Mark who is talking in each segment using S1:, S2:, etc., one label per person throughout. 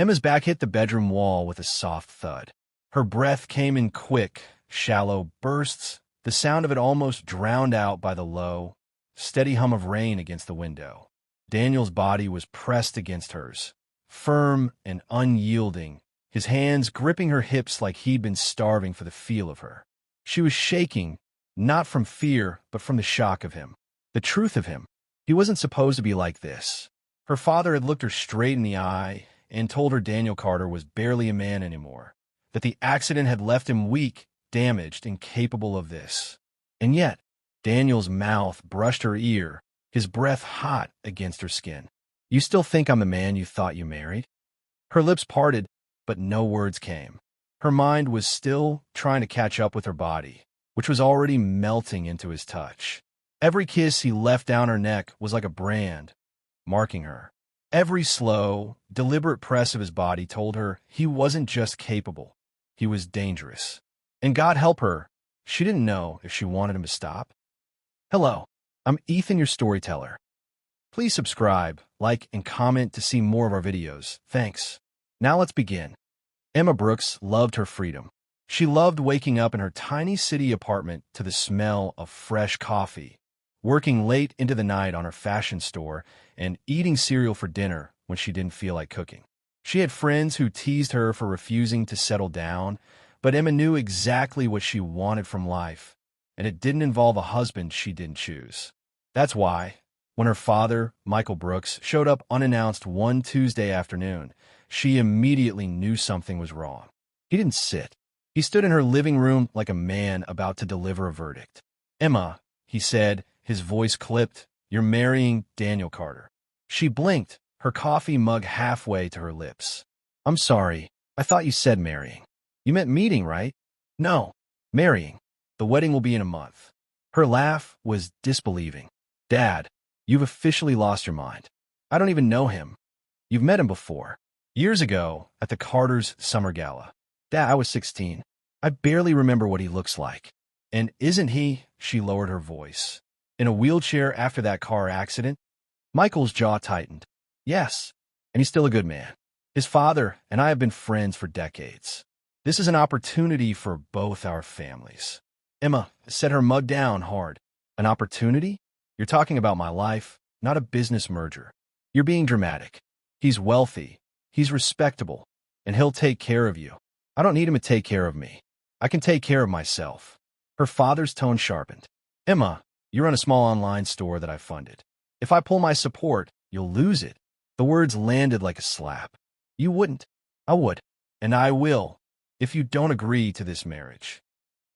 S1: Emma's back hit the bedroom wall with a soft thud. Her breath came in quick, shallow bursts, the sound of it almost drowned out by the low, steady hum of rain against the window. Daniel's body was pressed against hers, firm and unyielding, his hands gripping her hips like he'd been starving for the feel of her. She was shaking, not from fear, but from the shock of him. The truth of him. He wasn't supposed to be like this. Her father had looked her straight in the eye and told her Daniel Carter was barely a man anymore, that the accident had left him weak, damaged, incapable of this. And yet, Daniel's mouth brushed her ear, his breath hot against her skin. "You still think I'm the man you thought you married?" Her lips parted, but no words came. Her mind was still trying to catch up with her body, which was already melting into his touch. Every kiss he left down her neck was like a brand, marking her. Every slow, deliberate press of his body told her he wasn't just capable, he was dangerous. And God help her, she didn't know if she wanted him to stop. Hello, I'm Ethan, your storyteller. Please subscribe, like, and comment to see more of our videos. Thanks. Now let's begin. Emma Brooks loved her freedom. She loved waking up in her tiny city apartment to the smell of fresh coffee, working late into the night on her fashion store, and eating cereal for dinner when she didn't feel like cooking. She had friends who teased her for refusing to settle down, but Emma knew exactly what she wanted from life, and it didn't involve a husband she didn't choose. That's why, when her father, Michael Brooks, showed up unannounced one Tuesday afternoon, she immediately knew something was wrong. He didn't sit. He stood in her living room like a man about to deliver a verdict. "Emma," he said, his voice clipped, "you're marrying Daniel Carter." She blinked, her coffee mug halfway to her lips. "I'm sorry. I thought you said marrying." "You meant meeting, right?" "No, marrying. The wedding will be in a month." Her laugh was disbelieving. "Dad, you've officially lost your mind. I don't even know him. You've met him before. Years ago, at the Carter's summer gala. Dad, I was 16. I barely remember what he looks like. And isn't he," she lowered her voice, "in a wheelchair after that car accident?" Michael's jaw tightened. "Yes, and he's still a good man. His father and I have been friends for decades. This is an opportunity for both our families." Emma set her mug down hard. "An opportunity? You're talking about my life, not a business merger. You're being dramatic. He's wealthy, he's respectable, and he'll take care of you. I don't need him to take care of me. I can take care of myself." Her father's tone sharpened. "Emma, you run a small online store that I funded. If I pull my support, you'll lose it." The words landed like a slap. "You wouldn't. I would. And I will, if you don't agree to this marriage."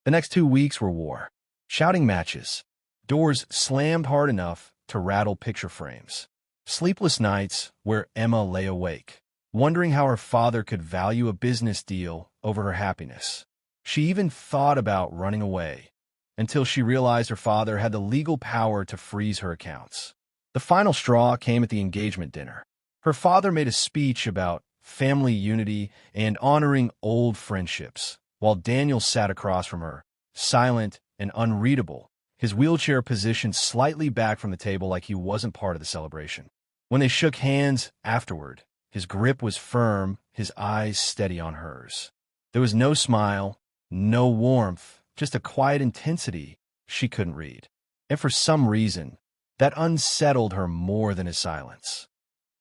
S1: The next 2 weeks were war. Shouting matches. Doors slammed hard enough to rattle picture frames. Sleepless nights where Emma lay awake, wondering how her father could value a business deal over her happiness. She even thought about running away, until she realized her father had the legal power to freeze her accounts. The final straw came at the engagement dinner. Her father made a speech about family unity and honoring old friendships, while Daniel sat across from her, silent and unreadable, his wheelchair positioned slightly back from the table like he wasn't part of the celebration. When they shook hands afterward, his grip was firm, his eyes steady on hers. There was no smile, no warmth, just a quiet intensity she couldn't read. And for some reason, that unsettled her more than his silence.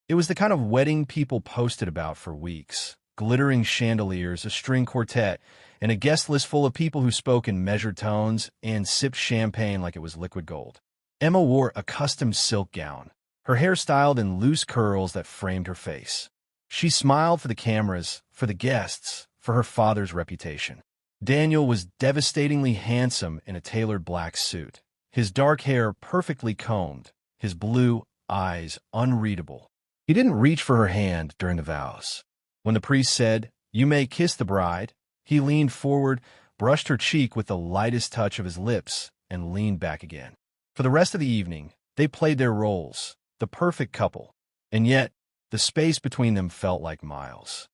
S1: It was the kind of wedding people posted about for weeks. Glittering chandeliers, a string quartet, and a guest list full of people who spoke in measured tones and sipped champagne like it was liquid gold. Emma wore a custom silk gown, her hair styled in loose curls that framed her face. She smiled for the cameras, for the guests, for her father's reputation. Daniel was devastatingly handsome in a tailored black suit, his dark hair perfectly combed, his blue eyes unreadable. He didn't reach for her hand during the vows. When the priest said, "You may kiss the bride," he leaned forward, brushed her cheek with the lightest touch of his lips, and leaned back again. For the rest of the evening, they played their roles, the perfect couple, and yet the space between them felt like miles.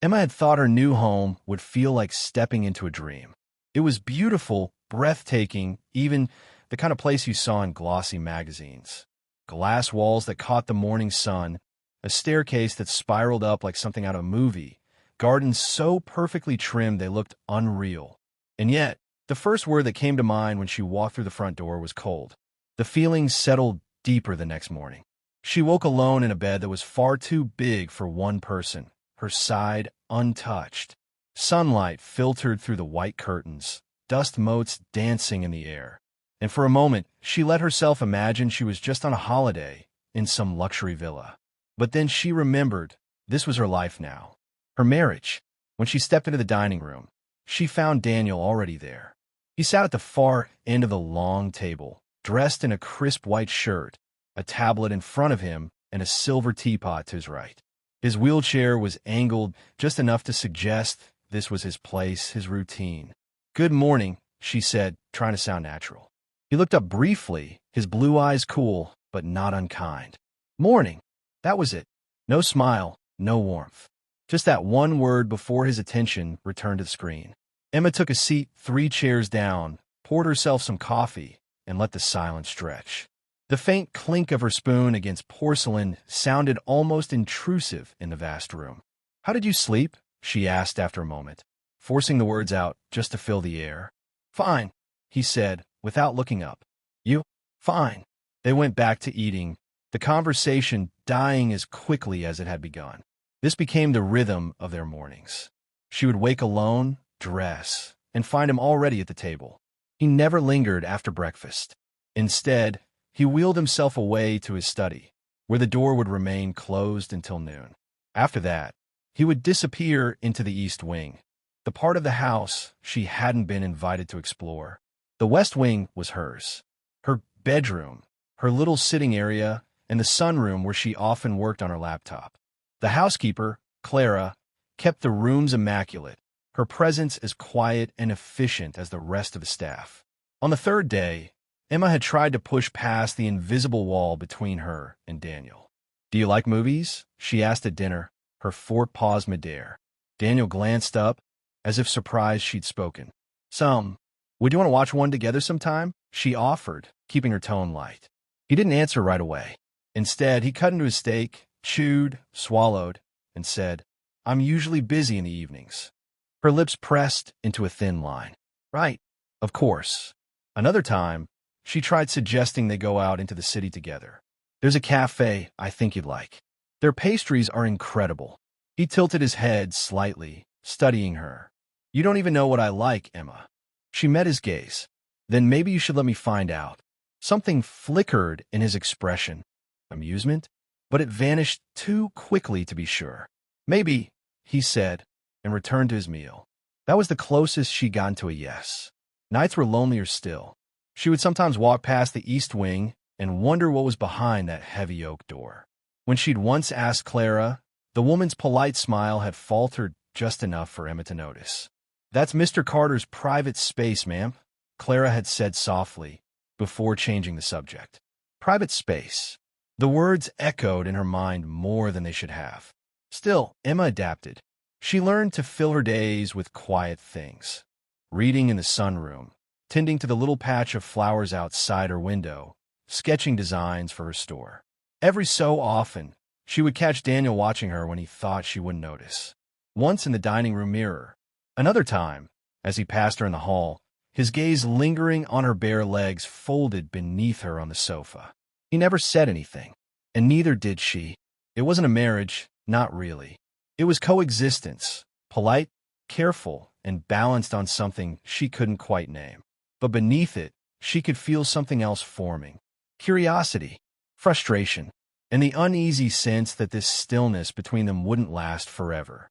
S1: Emma had thought her new home would feel like stepping into a dream. It was beautiful, breathtaking, even the kind of place you saw in glossy magazines. Glass walls that caught the morning sun, a staircase that spiraled up like something out of a movie, gardens so perfectly trimmed they looked unreal. And yet, the first word that came to mind when she walked through the front door was cold. The feeling settled deeper the next morning. She woke alone in a bed that was far too big for one person, her side untouched. Sunlight filtered through the white curtains, dust motes dancing in the air. And for a moment, she let herself imagine she was just on a holiday in some luxury villa. But then she remembered this was her life now, her marriage. When she stepped into the dining room, she found Daniel already there. He sat at the far end of the long table, dressed in a crisp white shirt, a tablet in front of him, and a silver teapot to his right. His wheelchair was angled just enough to suggest this was his place, his routine. "Good morning," she said, trying to sound natural. He looked up briefly, his blue eyes cool, but not unkind. "Morning." That was it. No smile, no warmth. Just that one word before his attention returned to the screen. Emma took a seat 3 chairs down, poured herself some coffee, and let the silence stretch. The faint clink of her spoon against porcelain sounded almost intrusive in the vast room. "How did you sleep?" she asked after a moment, forcing the words out just to fill the air. "Fine," he said, without looking up. "You?" "Fine." They went back to eating, the conversation dying as quickly as it had begun. This became the rhythm of their mornings. She would wake alone, dress, and find him already at the table. He never lingered after breakfast. Instead, he wheeled himself away to his study, where the door would remain closed until noon. After that, he would disappear into the East Wing, the part of the house she hadn't been invited to explore. The West Wing was hers, her bedroom, her little sitting area, and the sunroom where she often worked on her laptop. The housekeeper, Clara, kept the rooms immaculate, her presence as quiet and efficient as the rest of the staff. On the third day, Emma had tried to push past the invisible wall between her and Daniel. "Do you like movies?" she asked at dinner, her fork paused midair. Daniel glanced up, as if surprised she'd spoken. "Some. Would you want to watch one together sometime?" she offered, keeping her tone light. He didn't answer right away. Instead, he cut into his steak, chewed, swallowed, and said, "I'm usually busy in the evenings." Her lips pressed into a thin line. "Right, of course." Another time, she tried suggesting they go out into the city together. "There's a cafe I think you'd like. Their pastries are incredible." He tilted his head slightly, studying her. "You don't even know what I like, Emma." She met his gaze. "Then maybe you should let me find out." Something flickered in his expression. Amusement? But it vanished too quickly to be sure. "Maybe," he said, and returned to his meal. That was the closest she'd gotten to a yes. Nights were lonelier still. She would sometimes walk past the East Wing and wonder what was behind that heavy oak door. When she'd once asked Clara, the woman's polite smile had faltered just enough for Emma to notice. "That's Mr. Carter's private space, ma'am," Clara had said softly, before changing the subject. Private space. The words echoed in her mind more than they should have. Still, Emma adapted. She learned to fill her days with quiet things. Reading in the sunroom, tending to the little patch of flowers outside her window, sketching designs for her store. Every so often, she would catch Daniel watching her when he thought she wouldn't notice. Once in the dining room mirror. Another time, as he passed her in the hall, his gaze lingering on her bare legs folded beneath her on the sofa. He never said anything, and neither did she. It wasn't a marriage, not really. It was coexistence, polite, careful, and balanced on something she couldn't quite name. But beneath it, she could feel something else forming. Curiosity, frustration, and the uneasy sense that this stillness between them wouldn't last forever.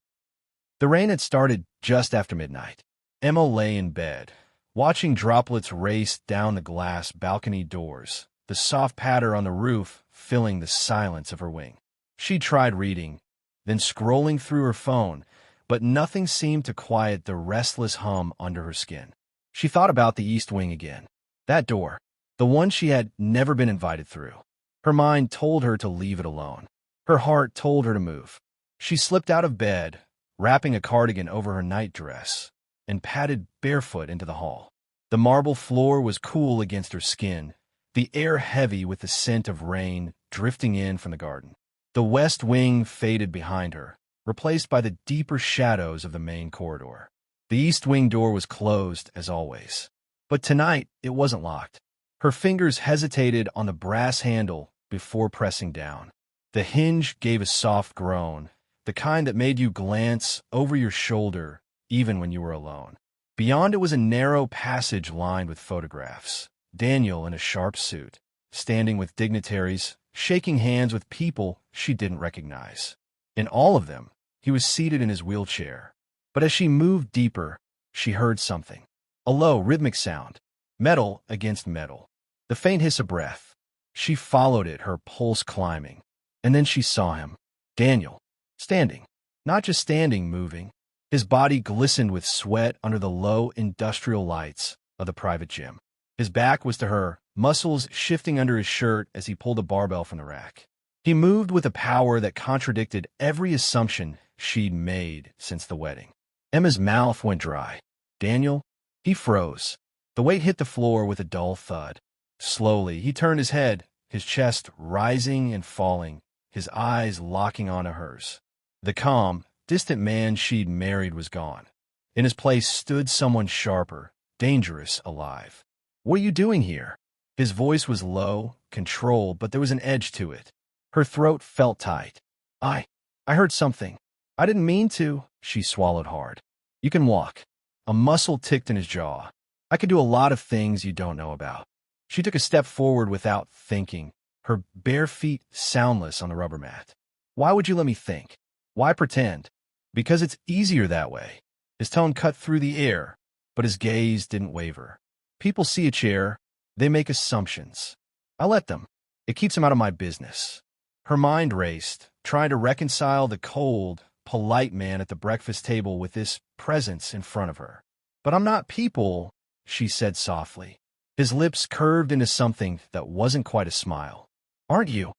S1: The rain had started just after midnight. Emma lay in bed, watching droplets race down the glass balcony doors, the soft patter on the roof filling the silence of her wing. She tried reading, then scrolling through her phone, but nothing seemed to quiet the restless hum under her skin. She thought about the East Wing again. That door, the one she had never been invited through. Her mind told her to leave it alone. Her heart told her to move. She slipped out of bed, wrapping a cardigan over her nightdress, and padded barefoot into the hall. The marble floor was cool against her skin, the air heavy with the scent of rain drifting in from the garden. The west wing faded behind her, replaced by the deeper shadows of the main corridor. The east wing door was closed, as always. But tonight, it wasn't locked. Her fingers hesitated on the brass handle before pressing down. The hinge gave a soft groan, the kind that made you glance over your shoulder even when you were alone. Beyond it was a narrow passage lined with photographs. Daniel in a sharp suit, standing with dignitaries, shaking hands with people she didn't recognize. In all of them, he was seated in his wheelchair. But as she moved deeper, she heard something. A low, rhythmic sound. Metal against metal. The faint hiss of breath. She followed it, her pulse climbing. And then she saw him. Daniel. Standing. Not just standing, moving. His body glistened with sweat under the low industrial lights of the private gym. His back was to her, muscles shifting under his shirt as he pulled a barbell from the rack. He moved with a power that contradicted every assumption she'd made since the wedding. Emma's mouth went dry. Daniel? He froze. The weight hit the floor with a dull thud. Slowly, he turned his head, his chest rising and falling, his eyes locking onto hers. The calm, distant man she'd married was gone. In his place stood someone sharper, dangerous, alive. "What are you doing here?" His voice was low, controlled, but there was an edge to it. Her throat felt tight. I heard something. I didn't mean to." She swallowed hard. "You can walk." A muscle ticked in his jaw. "I can do a lot of things you don't know about." She took a step forward without thinking, her bare feet soundless on the rubber mat. "Why would you let me think? Why pretend?" "Because it's easier that way." His tone cut through the air, but his gaze didn't waver. "People see a chair. They make assumptions. I let them. It keeps them out of my business." Her mind raced, trying to reconcile the cold, polite man at the breakfast table with this presence in front of her. "But I'm not people," she said softly. His lips curved into something that wasn't quite a smile. "Aren't you?"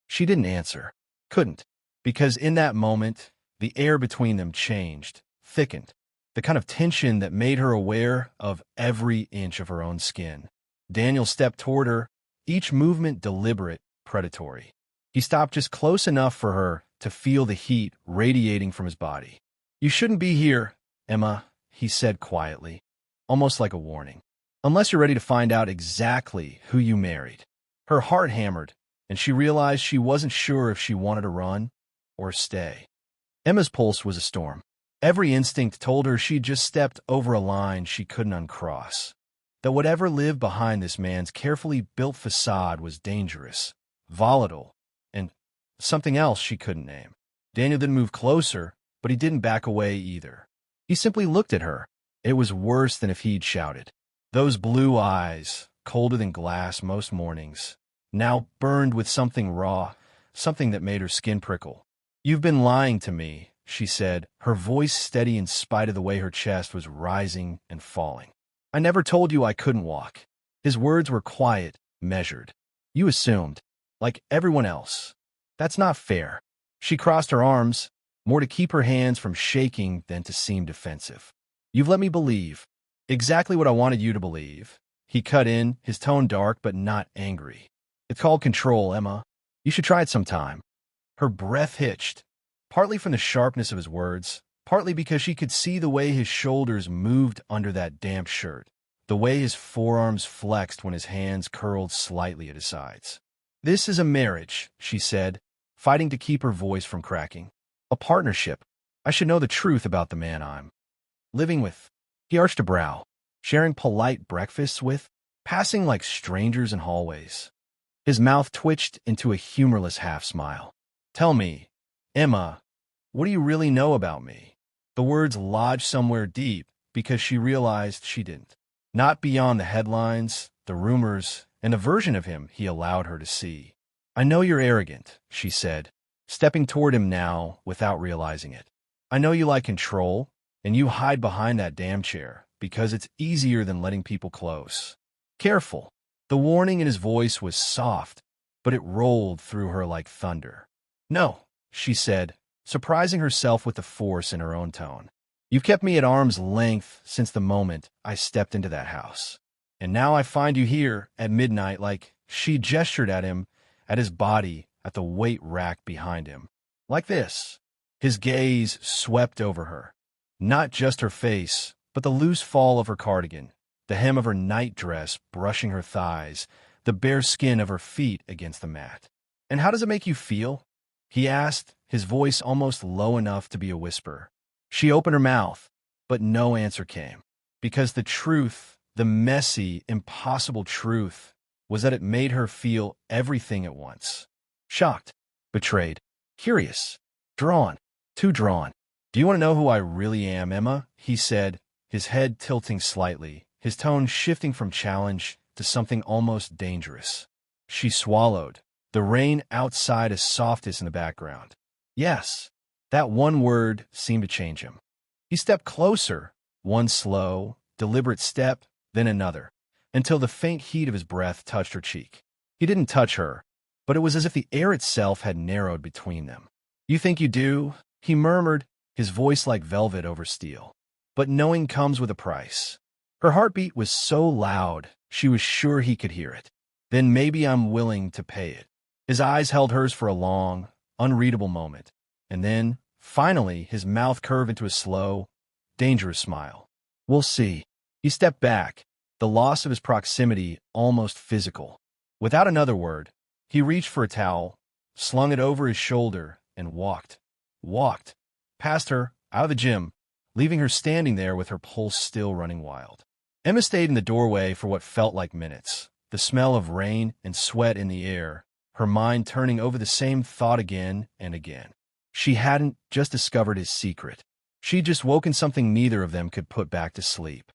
S1: She didn't answer. Couldn't. Because in that moment, the air between them changed, thickened. The kind of tension that made her aware of every inch of her own skin. Daniel stepped toward her, each movement deliberate, predatory. He stopped just close enough for her to feel the heat radiating from his body. "You shouldn't be here, Emma," he said quietly, almost like a warning. "Unless you're ready to find out exactly who you married." Her heart hammered, and she realized she wasn't sure if she wanted to run or stay. Emma's pulse was a storm. Every instinct told her she'd just stepped over a line she couldn't uncross. That whatever lived behind this man's carefully built facade was dangerous, volatile, and something else she couldn't name. Daniel didn't move closer, but he didn't back away either. He simply looked at her. It was worse than if he'd shouted. Those blue eyes, colder than glass most mornings, now burned with something raw, something that made her skin prickle. "You've been lying to me," she said, her voice steady in spite of the way her chest was rising and falling. "I never told you I couldn't walk." His words were quiet, measured. "You assumed, like everyone else. That's not fair." She crossed her arms, more to keep her hands from shaking than to seem defensive. "You've let me believe exactly what I wanted you to believe." He cut in, his tone dark but not angry. "It's called control, Emma. You should try it sometime." Her breath hitched, partly from the sharpness of his words, partly because she could see the way his shoulders moved under that damp shirt, the way his forearms flexed when his hands curled slightly at his sides. "This is a marriage," she said, fighting to keep her voice from cracking. "A partnership. I should know the truth about the man I'm living with." He arched a brow, sharing polite breakfasts with, passing like strangers in hallways. His mouth twitched into a humorless half-smile. "Tell me, Emma, what do you really know about me?" The words lodged somewhere deep because she realized she didn't. Not beyond the headlines, the rumors, and the version of him he allowed her to see. "I know you're arrogant," she said, stepping toward him now without realizing it. "I know you like control, and you hide behind that damn chair because it's easier than letting people close. Careful." The warning in his voice was soft, but it rolled through her like thunder. "No," she said, surprising herself with the force in her own tone. "You've kept me at arm's length since the moment I stepped into that house. And now I find you here at midnight like," she gestured at him, at his body at the weight rack behind him. Like this. His gaze swept over her. Not just her face, but the loose fall of her cardigan, the hem of her nightdress brushing her thighs, the bare skin of her feet against the mat. "And how does it make you feel?" he asked, his voice almost low enough to be a whisper. She opened her mouth, but no answer came. Because the truth, the messy, impossible truth, was that it made her feel everything at once. Shocked, betrayed, curious, drawn, too drawn. "Do you want to know who I really am, Emma?" he said, his head tilting slightly, his tone shifting from challenge to something almost dangerous. She swallowed, the rain outside a softness in the background. Yes, that one word seemed to change him. He stepped closer, one slow, deliberate step, then another, until the faint heat of his breath touched her cheek. He didn't touch her, but it was as if the air itself had narrowed between them. "You think you do?" he murmured, his voice like velvet over steel. "But knowing comes with a price." Her heartbeat was so loud, she was sure he could hear it. "Then maybe I'm willing to pay it." His eyes held hers for a long, unreadable moment, and then, finally, his mouth curved into a slow, dangerous smile. "We'll see." He stepped back, the loss of his proximity almost physical. Without another word, he reached for a towel, slung it over his shoulder, and walked past her, out of the gym, leaving her standing there with her pulse still running wild. Emma stayed in the doorway for what felt like minutes, the smell of rain and sweat in the air, her mind turning over the same thought again and again. She hadn't just discovered his secret. She'd just woken something neither of them could put back to sleep.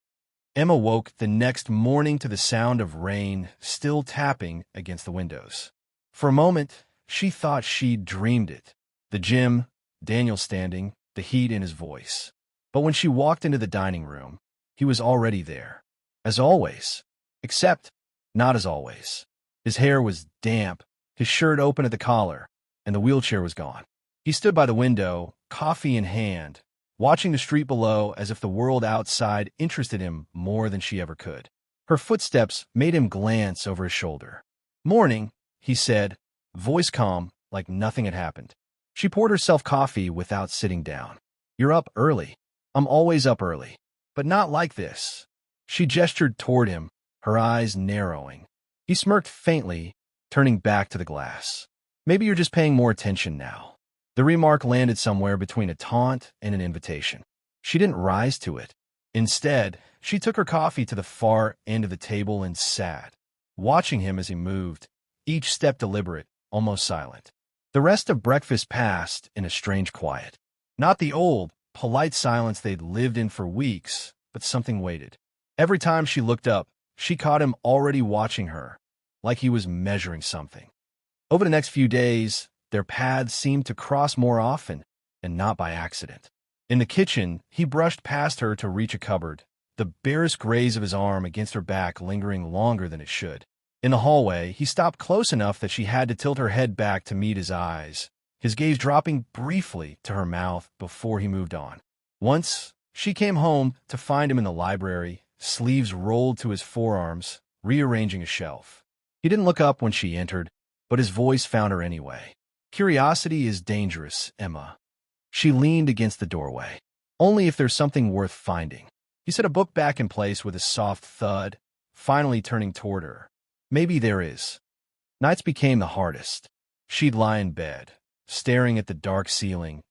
S1: Emma woke the next morning to the sound of rain still tapping against the windows. For a moment, she thought she'd dreamed it. The gym, Daniel standing, the heat in his voice. But when she walked into the dining room, he was already there. As always. Except, not as always. His hair was damp, his shirt open at the collar, and the wheelchair was gone. He stood by the window, coffee in hand, watching the street below as if the world outside interested him more than she ever could. Her footsteps made him glance over his shoulder. "Morning," he said, voice calm, like nothing had happened. She poured herself coffee without sitting down. "You're up early." "I'm always up early. But not like this." She gestured toward him, her eyes narrowing. He smirked faintly, turning back to the glass. "Maybe you're just paying more attention now." The remark landed somewhere between a taunt and an invitation. She didn't rise to it. Instead, she took her coffee to the far end of the table and sat, watching him as he moved, each step deliberate, almost silent. The rest of breakfast passed in a strange quiet. Not the old, polite silence they'd lived in for weeks, but something waited. Every time she looked up, she caught him already watching her, like he was measuring something. Over the next few days, their paths seemed to cross more often, and not by accident. In the kitchen, he brushed past her to reach a cupboard, the barest graze of his arm against her back lingering longer than it should. In the hallway, he stopped close enough that she had to tilt her head back to meet his eyes, his gaze dropping briefly to her mouth before he moved on. Once, she came home to find him in the library, sleeves rolled to his forearms, rearranging a shelf. He didn't look up when she entered, but his voice found her anyway. "Curiosity is dangerous, Emma." She leaned against the doorway. "Only if there's something worth finding." He set a book back in place with a soft thud, finally turning toward her. "Maybe there is." Nights became the hardest. She'd lie in bed, staring at the dark ceiling,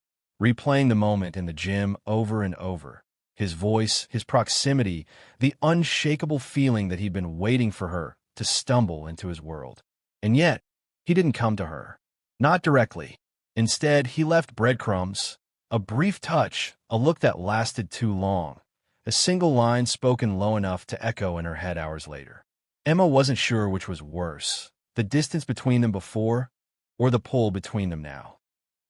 S1: replaying the moment in the gym over and over. His voice, his proximity, the unshakable feeling that he'd been waiting for her to stumble into his world. And yet, he didn't come to her. Not directly. Instead, he left breadcrumbs, a brief touch, a look that lasted too long, a single line spoken low enough to echo in her head hours later. Emma wasn't sure which was worse, the distance between them before, or the pull between them now.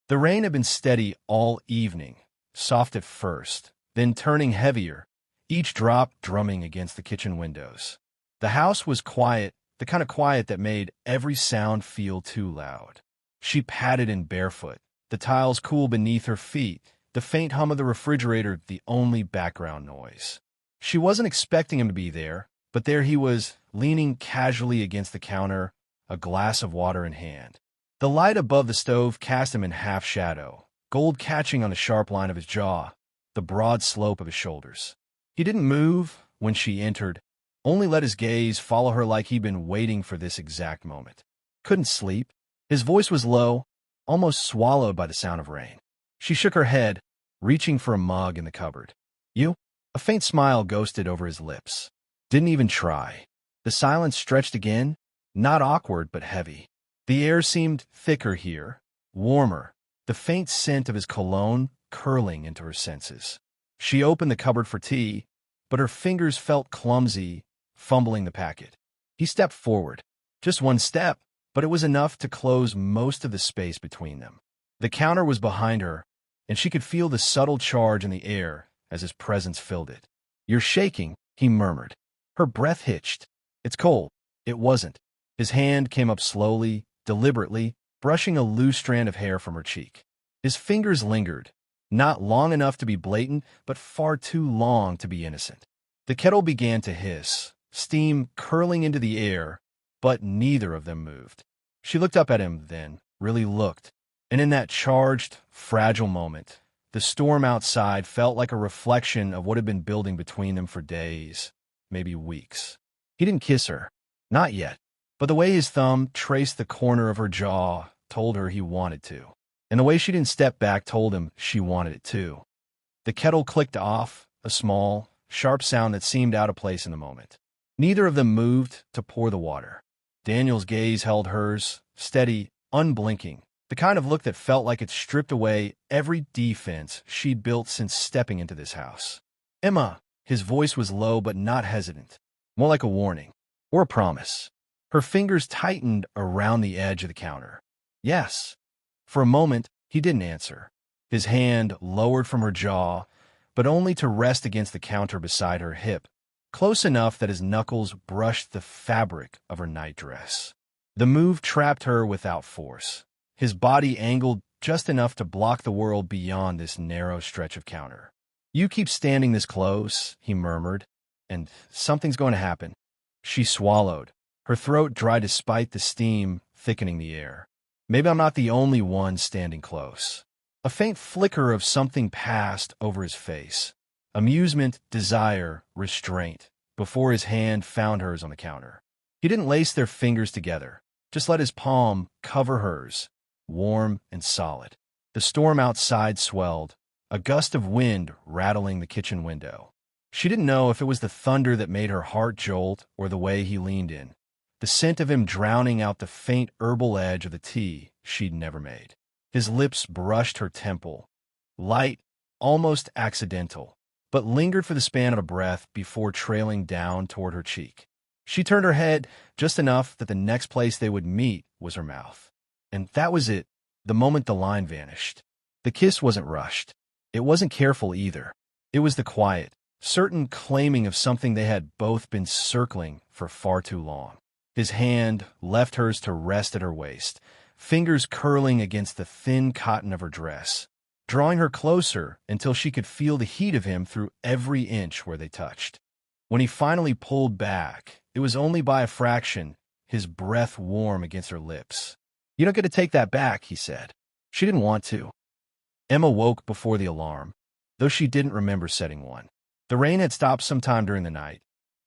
S1: The rain had been steady all evening, soft at first, then turning heavier, each drop drumming against the kitchen windows. The house was quiet, the kind of quiet that made every sound feel too loud. She padded in barefoot, the tiles cool beneath her feet, the faint hum of the refrigerator the only background noise. She wasn't expecting him to be there, but there he was, leaning casually against the counter, a glass of water in hand. The light above the stove cast him in half shadow, gold catching on the sharp line of his jaw, the broad slope of his shoulders. He didn't move when she entered, only let his gaze follow her like he'd been waiting for this exact moment. Couldn't sleep. His voice was low, almost swallowed by the sound of rain. She shook her head, reaching for a mug in the cupboard. You? A faint smile ghosted over his lips. Didn't even try. The silence stretched again, not awkward but heavy. The air seemed thicker here, warmer, the faint scent of his cologne curling into her senses. She opened the cupboard for tea, but her fingers felt clumsy, fumbling the packet. He stepped forward. Just one step, but it was enough to close most of the space between them. The counter was behind her, and she could feel the subtle charge in the air as his presence filled it. You're shaking, he murmured. Her breath hitched. It's cold. It wasn't. His hand came up slowly, deliberately, brushing a loose strand of hair from her cheek. His fingers lingered, not long enough to be blatant, but far too long to be innocent. The kettle began to hiss, steam curling into the air, but neither of them moved. She looked up at him then, really looked, and in that charged, fragile moment, the storm outside felt like a reflection of what had been building between them for days, maybe weeks. He didn't kiss her, not yet, but the way his thumb traced the corner of her jaw told her he wanted to, and the way she didn't step back told him she wanted it too. The kettle clicked off, a small, sharp sound that seemed out of place in the moment. Neither of them moved to pour the water. Daniel's gaze held hers, steady, unblinking, the kind of look that felt like it stripped away every defense she'd built since stepping into this house. Emma, his voice was low but not hesitant, more like a warning, or a promise. Her fingers tightened around the edge of the counter. Yes. For a moment, he didn't answer. His hand lowered from her jaw, but only to rest against the counter beside her hip, close enough that his knuckles brushed the fabric of her nightdress. The move trapped her without force. His body angled just enough to block the world beyond this narrow stretch of counter. You keep standing this close, he murmured, and something's going to happen. She swallowed, her throat dry despite the steam thickening the air. Maybe I'm not the only one standing close. A faint flicker of something passed over his face. Amusement, desire, restraint, before his hand found hers on the counter. He didn't lace their fingers together, just let his palm cover hers, warm and solid. The storm outside swelled, a gust of wind rattling the kitchen window. She didn't know if it was the thunder that made her heart jolt or the way he leaned in, the scent of him drowning out the faint herbal edge of the tea she'd never made. His lips brushed her temple, light, almost accidental, but lingered for the span of a breath before trailing down toward her cheek. She turned her head just enough that the next place they would meet was her mouth. And that was it, the moment the line vanished. The kiss wasn't rushed. It wasn't careful either. It was the quiet, certain claiming of something they had both been circling for far too long. His hand left hers to rest at her waist, fingers curling against the thin cotton of her dress, drawing her closer until she could feel the heat of him through every inch where they touched. When he finally pulled back, it was only by a fraction, his breath warm against her lips. You don't get to take that back, he said. She didn't want to. Emma woke before the alarm, though she didn't remember setting one. The rain had stopped sometime during the night,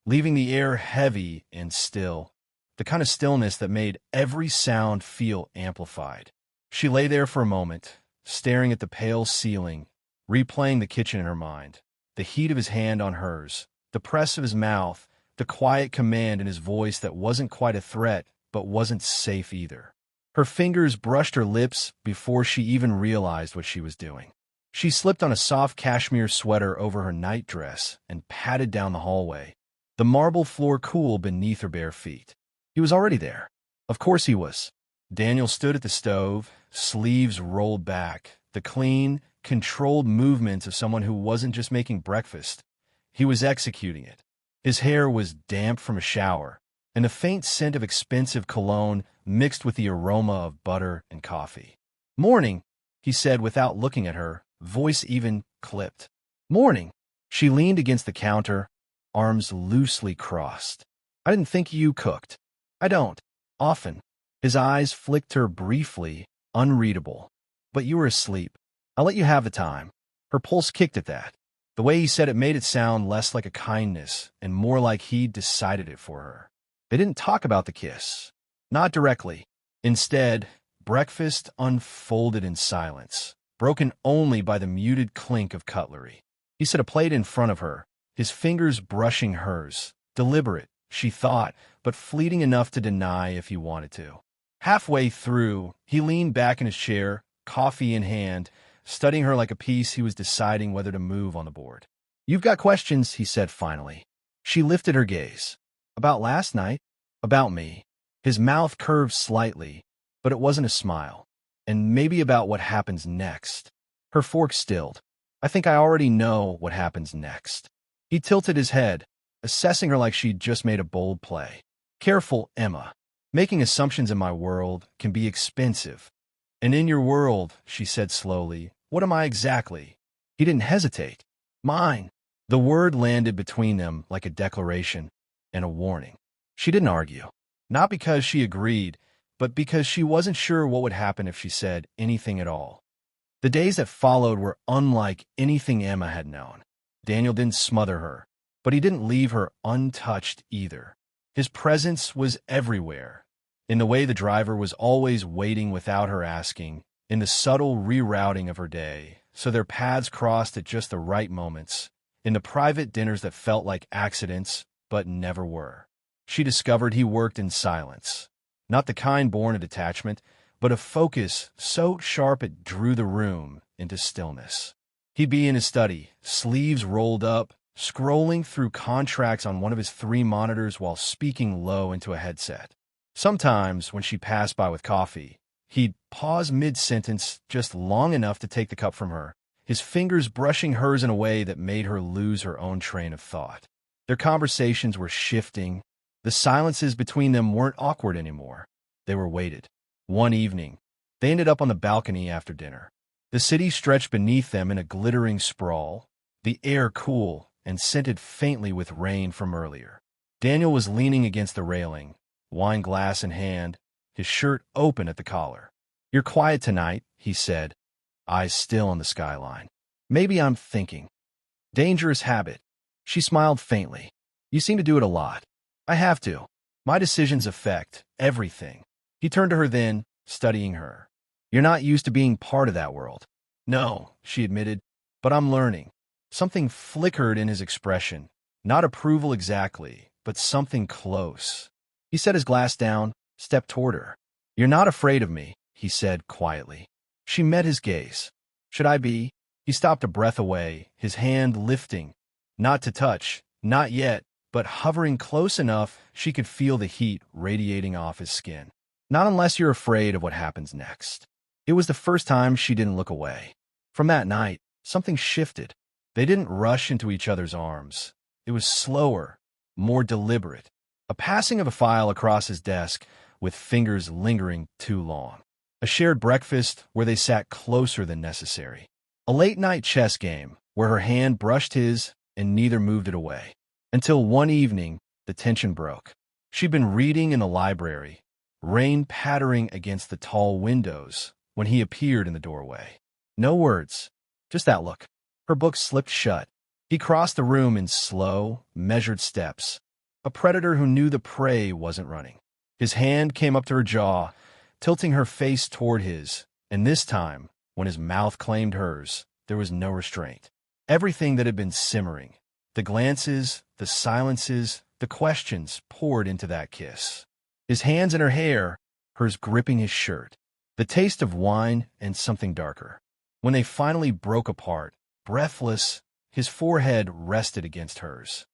S1: leaving the air heavy and still, the kind of stillness that made every sound feel amplified. She lay there for a moment, staring at the pale ceiling, replaying the kitchen in her mind, the heat of his hand on hers, the press of his mouth, the quiet command in his voice that wasn't quite a threat, but wasn't safe either. Her fingers brushed her lips before she even realized what she was doing. She slipped on a soft cashmere sweater over her nightdress and padded down the hallway, the marble floor cool beneath her bare feet. He was already there. Of course he was. Daniel stood at the stove, sleeves rolled back, the clean, controlled movements of someone who wasn't just making breakfast. He was executing it. His hair was damp from a shower, and a faint scent of expensive cologne mixed with the aroma of butter and coffee. "Morning," he said without looking at her, voice even clipped. "Morning." She leaned against the counter, arms loosely crossed. "I didn't think you cooked." "I don't. Often." His eyes flicked her briefly, unreadable. But you were asleep. I'll let you have the time. Her pulse kicked at that. The way he said it made it sound less like a kindness and more like he'd decided it for her. They didn't talk about the kiss. Not directly. Instead, breakfast unfolded in silence, broken only by the muted clink of cutlery. He set a plate in front of her, his fingers brushing hers. Deliberate, she thought, but fleeting enough to deny if he wanted to. Halfway through, he leaned back in his chair, coffee in hand, studying her like a piece he was deciding whether to move on the board. "You've got questions," he said finally. She lifted her gaze. "About last night?" "About me." His mouth curved slightly, but it wasn't a smile. "And maybe about what happens next." Her fork stilled. "I think I already know what happens next." He tilted his head, assessing her like she'd just made a bold play. "Careful, Emma. Making assumptions in my world can be expensive." "And in your world," she said slowly, "what am I exactly?" He didn't hesitate. "Mine." The word landed between them like a declaration and a warning. She didn't argue. Not because she agreed, but because she wasn't sure what would happen if she said anything at all. The days that followed were unlike anything Emma had known. Daniel didn't smother her, but he didn't leave her untouched either. His presence was everywhere, in the way the driver was always waiting without her asking, in the subtle rerouting of her day, so their paths crossed at just the right moments, in the private dinners that felt like accidents, but never were. She discovered he worked in silence, not the kind born of detachment, but a focus so sharp it drew the room into stillness. He'd be in his study, sleeves rolled up, scrolling through contracts on one of his 3 monitors while speaking low into a headset. Sometimes, when she passed by with coffee, he'd pause mid-sentence just long enough to take the cup from her, his fingers brushing hers in a way that made her lose her own train of thought. Their conversations were shifting. The silences between them weren't awkward anymore. They were weighted. One evening, they ended up on the balcony after dinner. The city stretched beneath them in a glittering sprawl, the air cool and scented faintly with rain from earlier. Daniel was leaning against the railing, wine glass in hand, his shirt open at the collar. "You're quiet tonight," he said, eyes still on the skyline. "Maybe I'm thinking." "Dangerous habit." She smiled faintly. "You seem to do it a lot." "I have to. My decisions affect everything." He turned to her then, studying her. "You're not used to being part of that world." "No," she admitted, "but I'm learning." Something flickered in his expression. Not approval exactly, but something close. He set his glass down, stepped toward her. "You're not afraid of me," he said quietly. She met his gaze. "Should I be?" He stopped a breath away, his hand lifting. Not to touch, not yet, but hovering close enough she could feel the heat radiating off his skin. "Not unless you're afraid of what happens next." It was the first time she didn't look away. From that night, something shifted. They didn't rush into each other's arms. It was slower, more deliberate. A passing of a file across his desk, with fingers lingering too long. A shared breakfast where they sat closer than necessary. A late-night chess game where her hand brushed his and neither moved it away. Until one evening, the tension broke. She'd been reading in the library, rain pattering against the tall windows, when he appeared in the doorway. No words, just that look. Her book slipped shut. He crossed the room in slow, measured steps. A predator who knew the prey wasn't running. His hand came up to her jaw, tilting her face toward his, and this time, when his mouth claimed hers, there was no restraint. Everything that had been simmering, the glances, the silences, the questions poured into that kiss. His hands in her hair, hers gripping his shirt. The taste of wine and something darker. When they finally broke apart, breathless, his forehead rested against hers.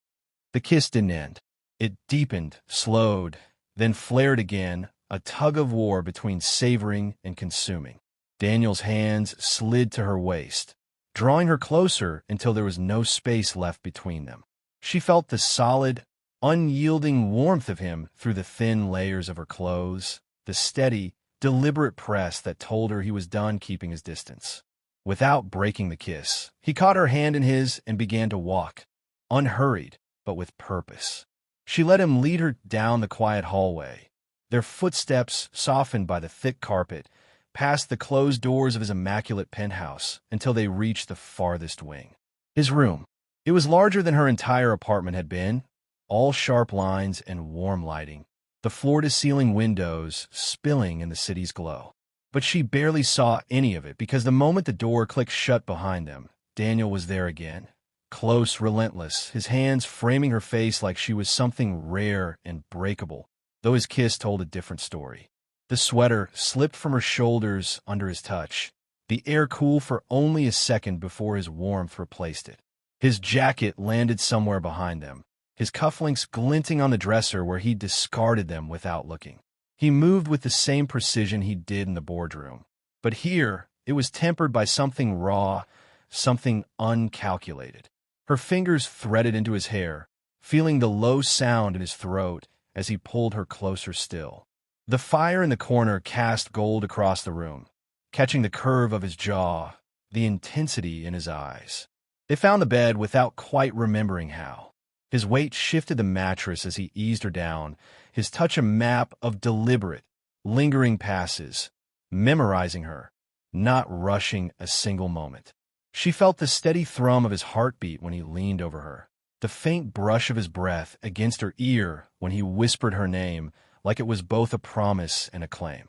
S1: The kiss didn't end. It deepened, slowed, then flared again, a tug of war between savoring and consuming. Daniel's hands slid to her waist, drawing her closer until there was no space left between them. She felt the solid, unyielding warmth of him through the thin layers of her clothes, the steady, deliberate press that told her he was done keeping his distance. Without breaking the kiss, he caught her hand in his and began to walk, unhurried, but with purpose. She let him lead her down the quiet hallway, Their footsteps, softened by the thick carpet, passed the closed doors of his immaculate penthouse until they reached the farthest wing. His room. It was larger than her entire apartment had been, all sharp lines and warm lighting, the floor-to-ceiling windows spilling in the city's glow. But she barely saw any of it because the moment the door clicked shut behind them, Daniel was there again. Close, relentless, his hands framing her face like she was something rare and breakable, though his kiss told a different story. The sweater slipped from her shoulders under his touch, the air cool for only a second before his warmth replaced it. His jacket landed somewhere behind them, his cufflinks glinting on the dresser where he discarded them without looking. He moved with the same precision he did in the boardroom. But here, it was tempered by something raw, something uncalculated. Her fingers threaded into his hair, feeling the low sound in his throat as he pulled her closer still. The fire in the corner cast gold across the room, catching the curve of his jaw, the intensity in his eyes. They found the bed without quite remembering how. His weight shifted the mattress as he eased her down, his touch a map of deliberate, lingering passes, memorizing her, not rushing a single moment. She felt the steady thrum of his heartbeat when he leaned over her, the faint brush of his breath against her ear when he whispered her name like it was both a promise and a claim.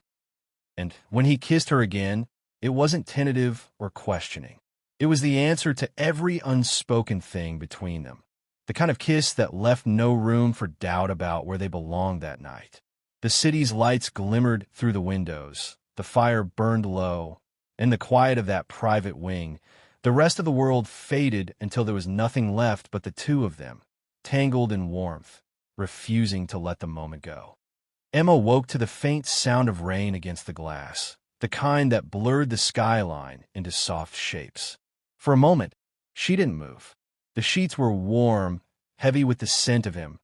S1: And when he kissed her again, it wasn't tentative or questioning. It was the answer to every unspoken thing between them, the kind of kiss that left no room for doubt about where they belonged that night. The city's lights glimmered through the windows, the fire burned low, in the quiet of that private wing, the rest of the world faded until there was nothing left but the two of them, tangled in warmth, refusing to let the moment go. Emma woke to the faint sound of rain against the glass, the kind that blurred the skyline into soft shapes. For a moment, she didn't move. The sheets were warm, heavy with the scent of him,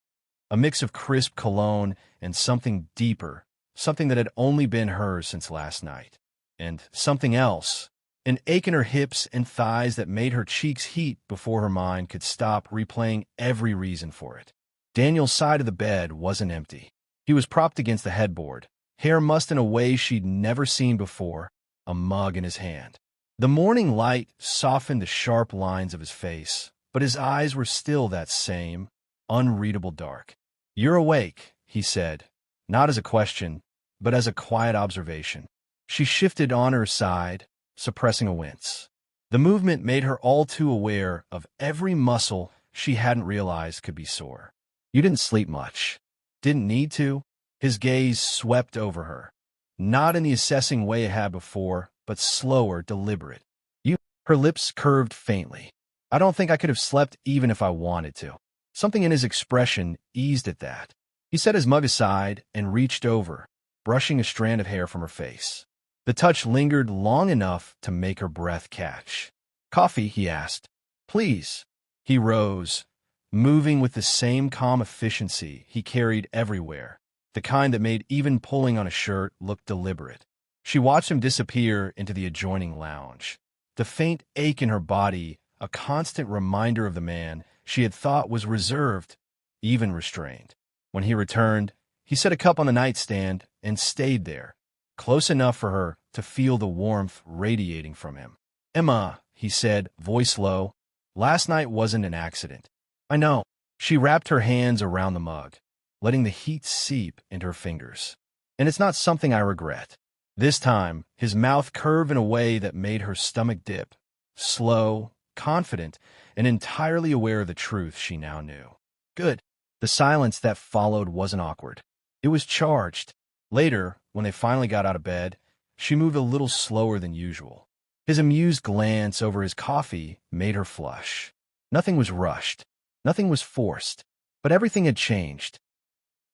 S1: a mix of crisp cologne and something deeper, something that had only been hers since last night. And something else, an ache in her hips and thighs that made her cheeks heat before her mind could stop replaying every reason for it. Daniel's side of the bed wasn't empty. He was propped against the headboard, hair mussed in a way she'd never seen before, a mug in his hand. The morning light softened the sharp lines of his face, but his eyes were still that same, unreadable dark. "You're awake," he said, not as a question, but as a quiet observation. She shifted on her side, suppressing a wince. The movement made her all too aware of every muscle she hadn't realized could be sore. "You didn't sleep much. Didn't need to?" His gaze swept over her, not in the assessing way it had before, but slower, deliberate. "You..." Her lips curved faintly. "I don't think I could have slept even if I wanted to." Something in his expression eased at that. He set his mug aside and reached over, brushing a strand of hair from her face. The touch lingered long enough to make her breath catch. "Coffee?" he asked. "Please." He rose, moving with the same calm efficiency he carried everywhere, the kind that made even pulling on a shirt look deliberate. She watched him disappear into the adjoining lounge. The faint ache in her body, a constant reminder of the man she had thought was reserved, even restrained. When he returned, he set a cup on the nightstand and stayed there, close enough for her to feel the warmth radiating from him. "Emma," he said, voice low, "last night wasn't an accident." "I know." She wrapped her hands around the mug, letting the heat seep into her fingers. "And it's not something I regret." This time, his mouth curved in a way that made her stomach dip, slow, confident, and entirely aware of the truth she now knew. "Good." The silence that followed wasn't awkward. It was charged. Later, when they finally got out of bed, she moved a little slower than usual. His amused glance over his coffee made her flush. Nothing was rushed. Nothing was forced. But everything had changed.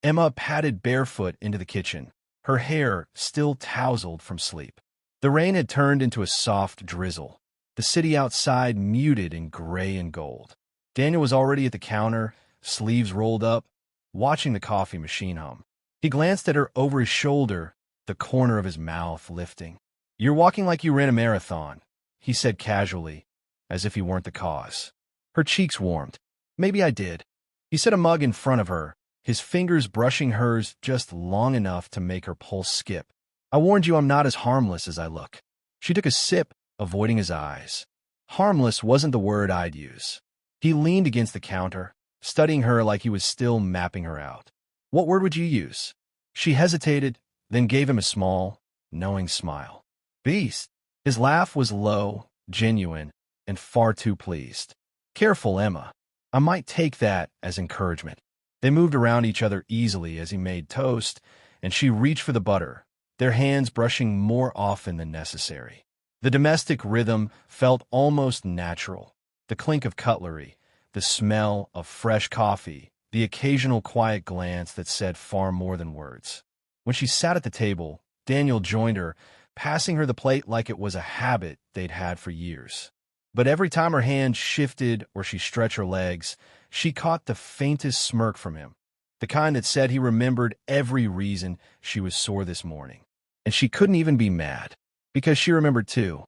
S1: Emma padded barefoot into the kitchen, her hair still tousled from sleep. The rain had turned into a soft drizzle, the city outside muted in gray and gold. Daniel was already at the counter, sleeves rolled up, watching the coffee machine hum. He glanced at her over his shoulder, the corner of his mouth lifting. "You're walking like you ran a marathon," he said casually, as if he weren't the cause. Her cheeks warmed. "Maybe I did." He set a mug in front of her, his fingers brushing hers just long enough to make her pulse skip. "I warned you I'm not as harmless as I look." She took a sip, avoiding his eyes. Harmless wasn't the word I'd use. He leaned against the counter, studying her like he was still mapping her out. "What word would you use?" She hesitated, then gave him a small, knowing smile. "Beast." His laugh was low, genuine, and far too pleased. "Careful, Emma. I might take that as encouragement." They moved around each other easily as he made toast, and she reached for the butter, their hands brushing more often than necessary. The domestic rhythm felt almost natural. The clink of cutlery, the smell of fresh coffee, the occasional quiet glance that said far more than words. When she sat at the table, Daniel joined her, passing her the plate like it was a habit they'd had for years. But every time her hand shifted or she stretched her legs, she caught the faintest smirk from him, the kind that said he remembered every reason she was sore this morning. And she couldn't even be mad, because she remembered too.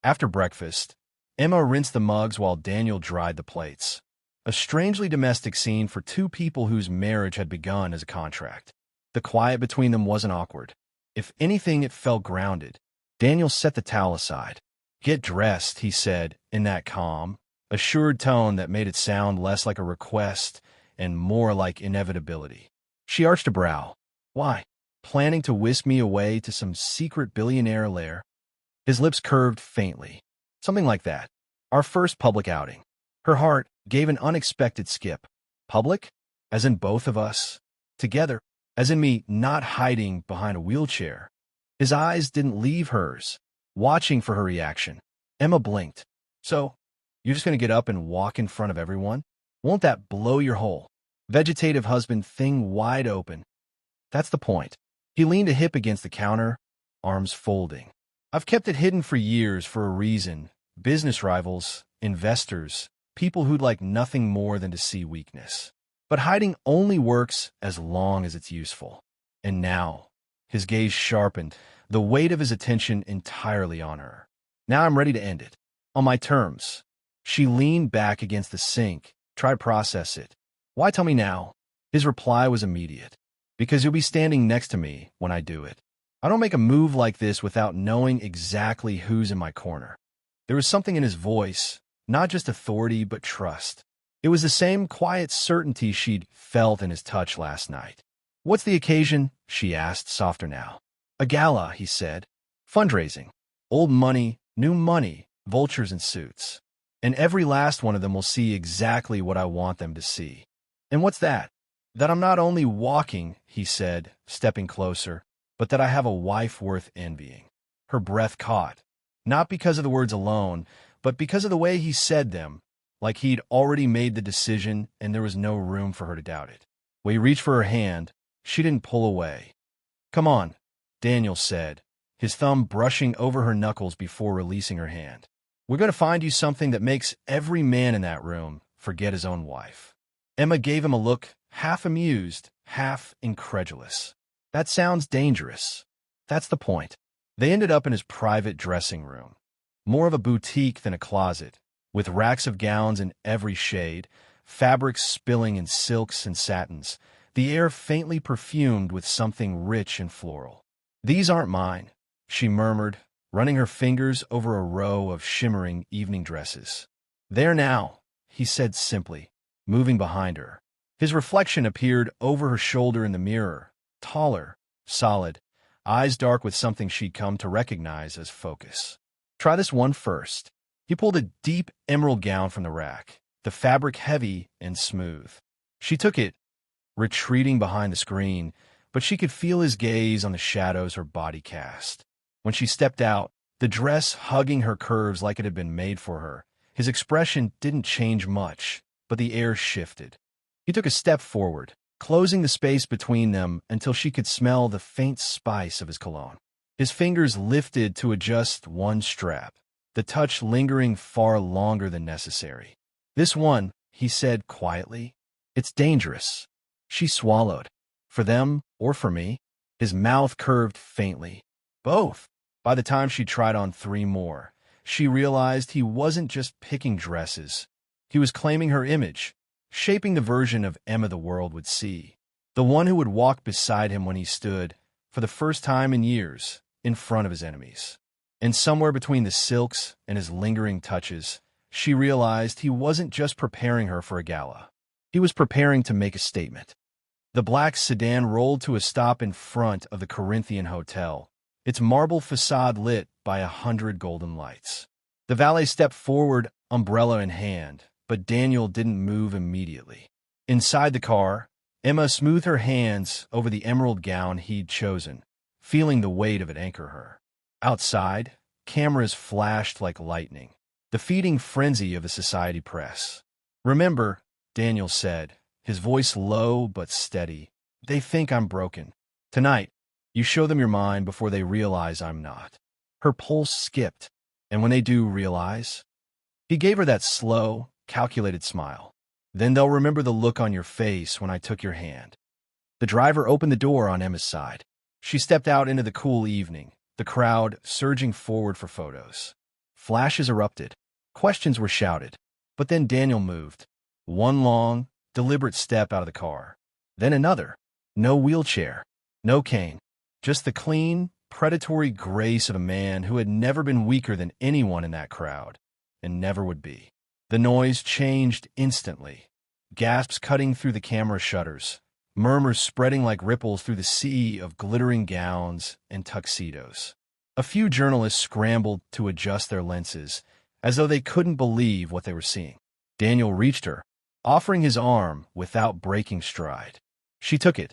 S1: After breakfast, Emma rinsed the mugs while Daniel dried the plates. A strangely domestic scene for two people whose marriage had begun as a contract. The quiet between them wasn't awkward. If anything, it felt grounded. Daniel set the towel aside. "Get dressed," he said, in that calm, assured tone that made it sound less like a request and more like inevitability. She arched a brow. "Why? Planning to whisk me away to some secret billionaire lair?" His lips curved faintly. "Something like that. Our first public outing." Her heart gave an unexpected skip. "Public? As in both of us? Together? As in me not hiding behind a wheelchair?" His eyes didn't leave hers, watching for her reaction. Emma blinked. "So, you're just going to get up and walk in front of everyone? Won't that blow your whole vegetative husband thing wide open?" "That's the point." He leaned a hip against the counter, arms folding. "I've kept it hidden for years for a reason. Business rivals, investors, people who'd like nothing more than to see weakness. But hiding only works as long as it's useful." And now, his gaze sharpened, the weight of his attention entirely on her. "Now I'm ready to end it. On my terms." She leaned back against the sink, tried to process it. "Why tell me now?" His reply was immediate. "Because you'll be standing next to me when I do it. I don't make a move like this without knowing exactly who's in my corner." There was something in his voice, not just authority, but trust. It was the same quiet certainty she'd felt in his touch last night. "What's the occasion?" she asked, softer now. "A gala," he said. "Fundraising. Old money, new money, vultures in suits. And every last one of them will see exactly what I want them to see." "And what's that?" "That I'm not only walking," he said, stepping closer, "but that I have a wife worth envying." Her breath caught, not because of the words alone, but because of the way he said them, like he'd already made the decision and there was no room for her to doubt it. When he reached for her hand, she didn't pull away. "Come on," Daniel said, his thumb brushing over her knuckles before releasing her hand. "We're going to find you something that makes every man in that room forget his own wife." Emma gave him a look, half amused, half incredulous. "That sounds dangerous." "That's the point." They ended up in his private dressing room, more of a boutique than a closet, with racks of gowns in every shade, fabrics spilling in silks and satins, the air faintly perfumed with something rich and floral. "These aren't mine," she murmured, running her fingers over a row of shimmering evening dresses. "There now," he said simply, moving behind her. His reflection appeared over her shoulder in the mirror, taller, solid, eyes dark with something she'd come to recognize as focus. "Try this one first." He pulled a deep emerald gown from the rack, the fabric heavy and smooth. She took it, retreating behind the screen, but she could feel his gaze on the shadows her body cast. When she stepped out, the dress hugging her curves like it had been made for her, his expression didn't change much, but the air shifted. He took a step forward, closing the space between them until she could smell the faint spice of his cologne. His fingers lifted to adjust one strap, the touch lingering far longer than necessary. "This one," he said quietly, "it's dangerous." She swallowed. "For them or for me?" His mouth curved faintly. "Both." By the time she tried on 3 more, she realized he wasn't just picking dresses. He was claiming her image, shaping the version of Emma the world would see. the one who would walk beside him when he stood, for the first time in years, in front of his enemies. And somewhere between the silks and his lingering touches, she realized he wasn't just preparing her for a gala. He was preparing to make a statement. The black sedan rolled to a stop in front of the Corinthian Hotel, its marble facade lit by 100 golden lights. The valet stepped forward, umbrella in hand, but Daniel didn't move immediately. Inside the car, Emma smoothed her hands over the emerald gown he'd chosen, feeling the weight of it anchor her. Outside, cameras flashed like lightning, the feeding frenzy of the society press. "Remember," Daniel said, his voice low but steady, "they think I'm broken. Tonight, you show them your mind before they realize I'm not." Her pulse skipped, and when they do realize, he gave her that slow, calculated smile. "Then they'll remember the look on your face when I took your hand." The driver opened the door on Emma's side. She stepped out into the cool evening, the crowd surging forward for photos. Flashes erupted. Questions were shouted. But then Daniel moved. One long, deliberate step out of the car. Then another. No wheelchair. No cane. Just the clean, predatory grace of a man who had never been weaker than anyone in that crowd, and never would be. The noise changed instantly. Gasps cutting through the camera shutters. Murmurs spreading like ripples through the sea of glittering gowns and tuxedos. A few journalists scrambled to adjust their lenses, as though they couldn't believe what they were seeing. Daniel reached her, offering his arm without breaking stride. She took it,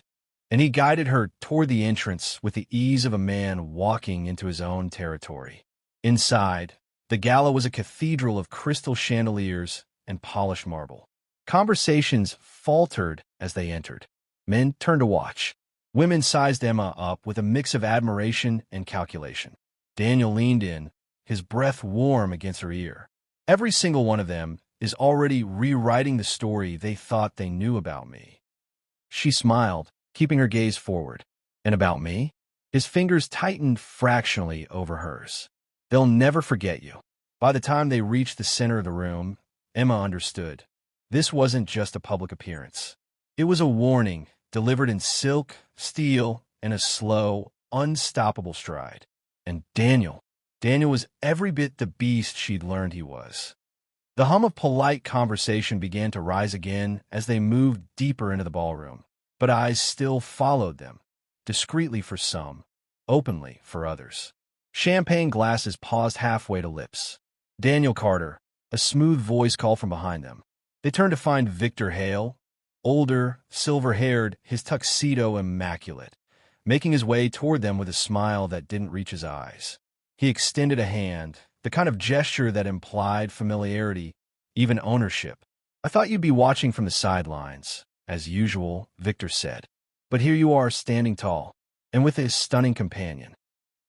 S1: and he guided her toward the entrance with the ease of a man walking into his own territory. Inside, the gala was a cathedral of crystal chandeliers and polished marble. Conversations faltered as they entered. Men turned to watch. Women sized Emma up with a mix of admiration and calculation. Daniel leaned in, his breath warm against her ear. "Every single one of them is already rewriting the story they thought they knew about me." She smiled, keeping her gaze forward. "And about me?" His fingers tightened fractionally over hers. "They'll never forget you." By the time they reached the center of the room, Emma understood. This wasn't just a public appearance. It was a warning, delivered in silk, steel, and a slow, unstoppable stride. And Daniel was every bit the beast she'd learned he was. The hum of polite conversation began to rise again as they moved deeper into the ballroom, but eyes still followed them, discreetly for some, openly for others. Champagne glasses paused halfway to lips. "Daniel Carter," a smooth voice called from behind them. They turned to find Victor Hale, older, silver-haired, his tuxedo immaculate, making his way toward them with a smile that didn't reach his eyes. He extended a hand, the kind of gesture that implied familiarity, even ownership. "I thought you'd be watching from the sidelines," as usual, Victor said. "But here you are standing tall, and with his stunning companion."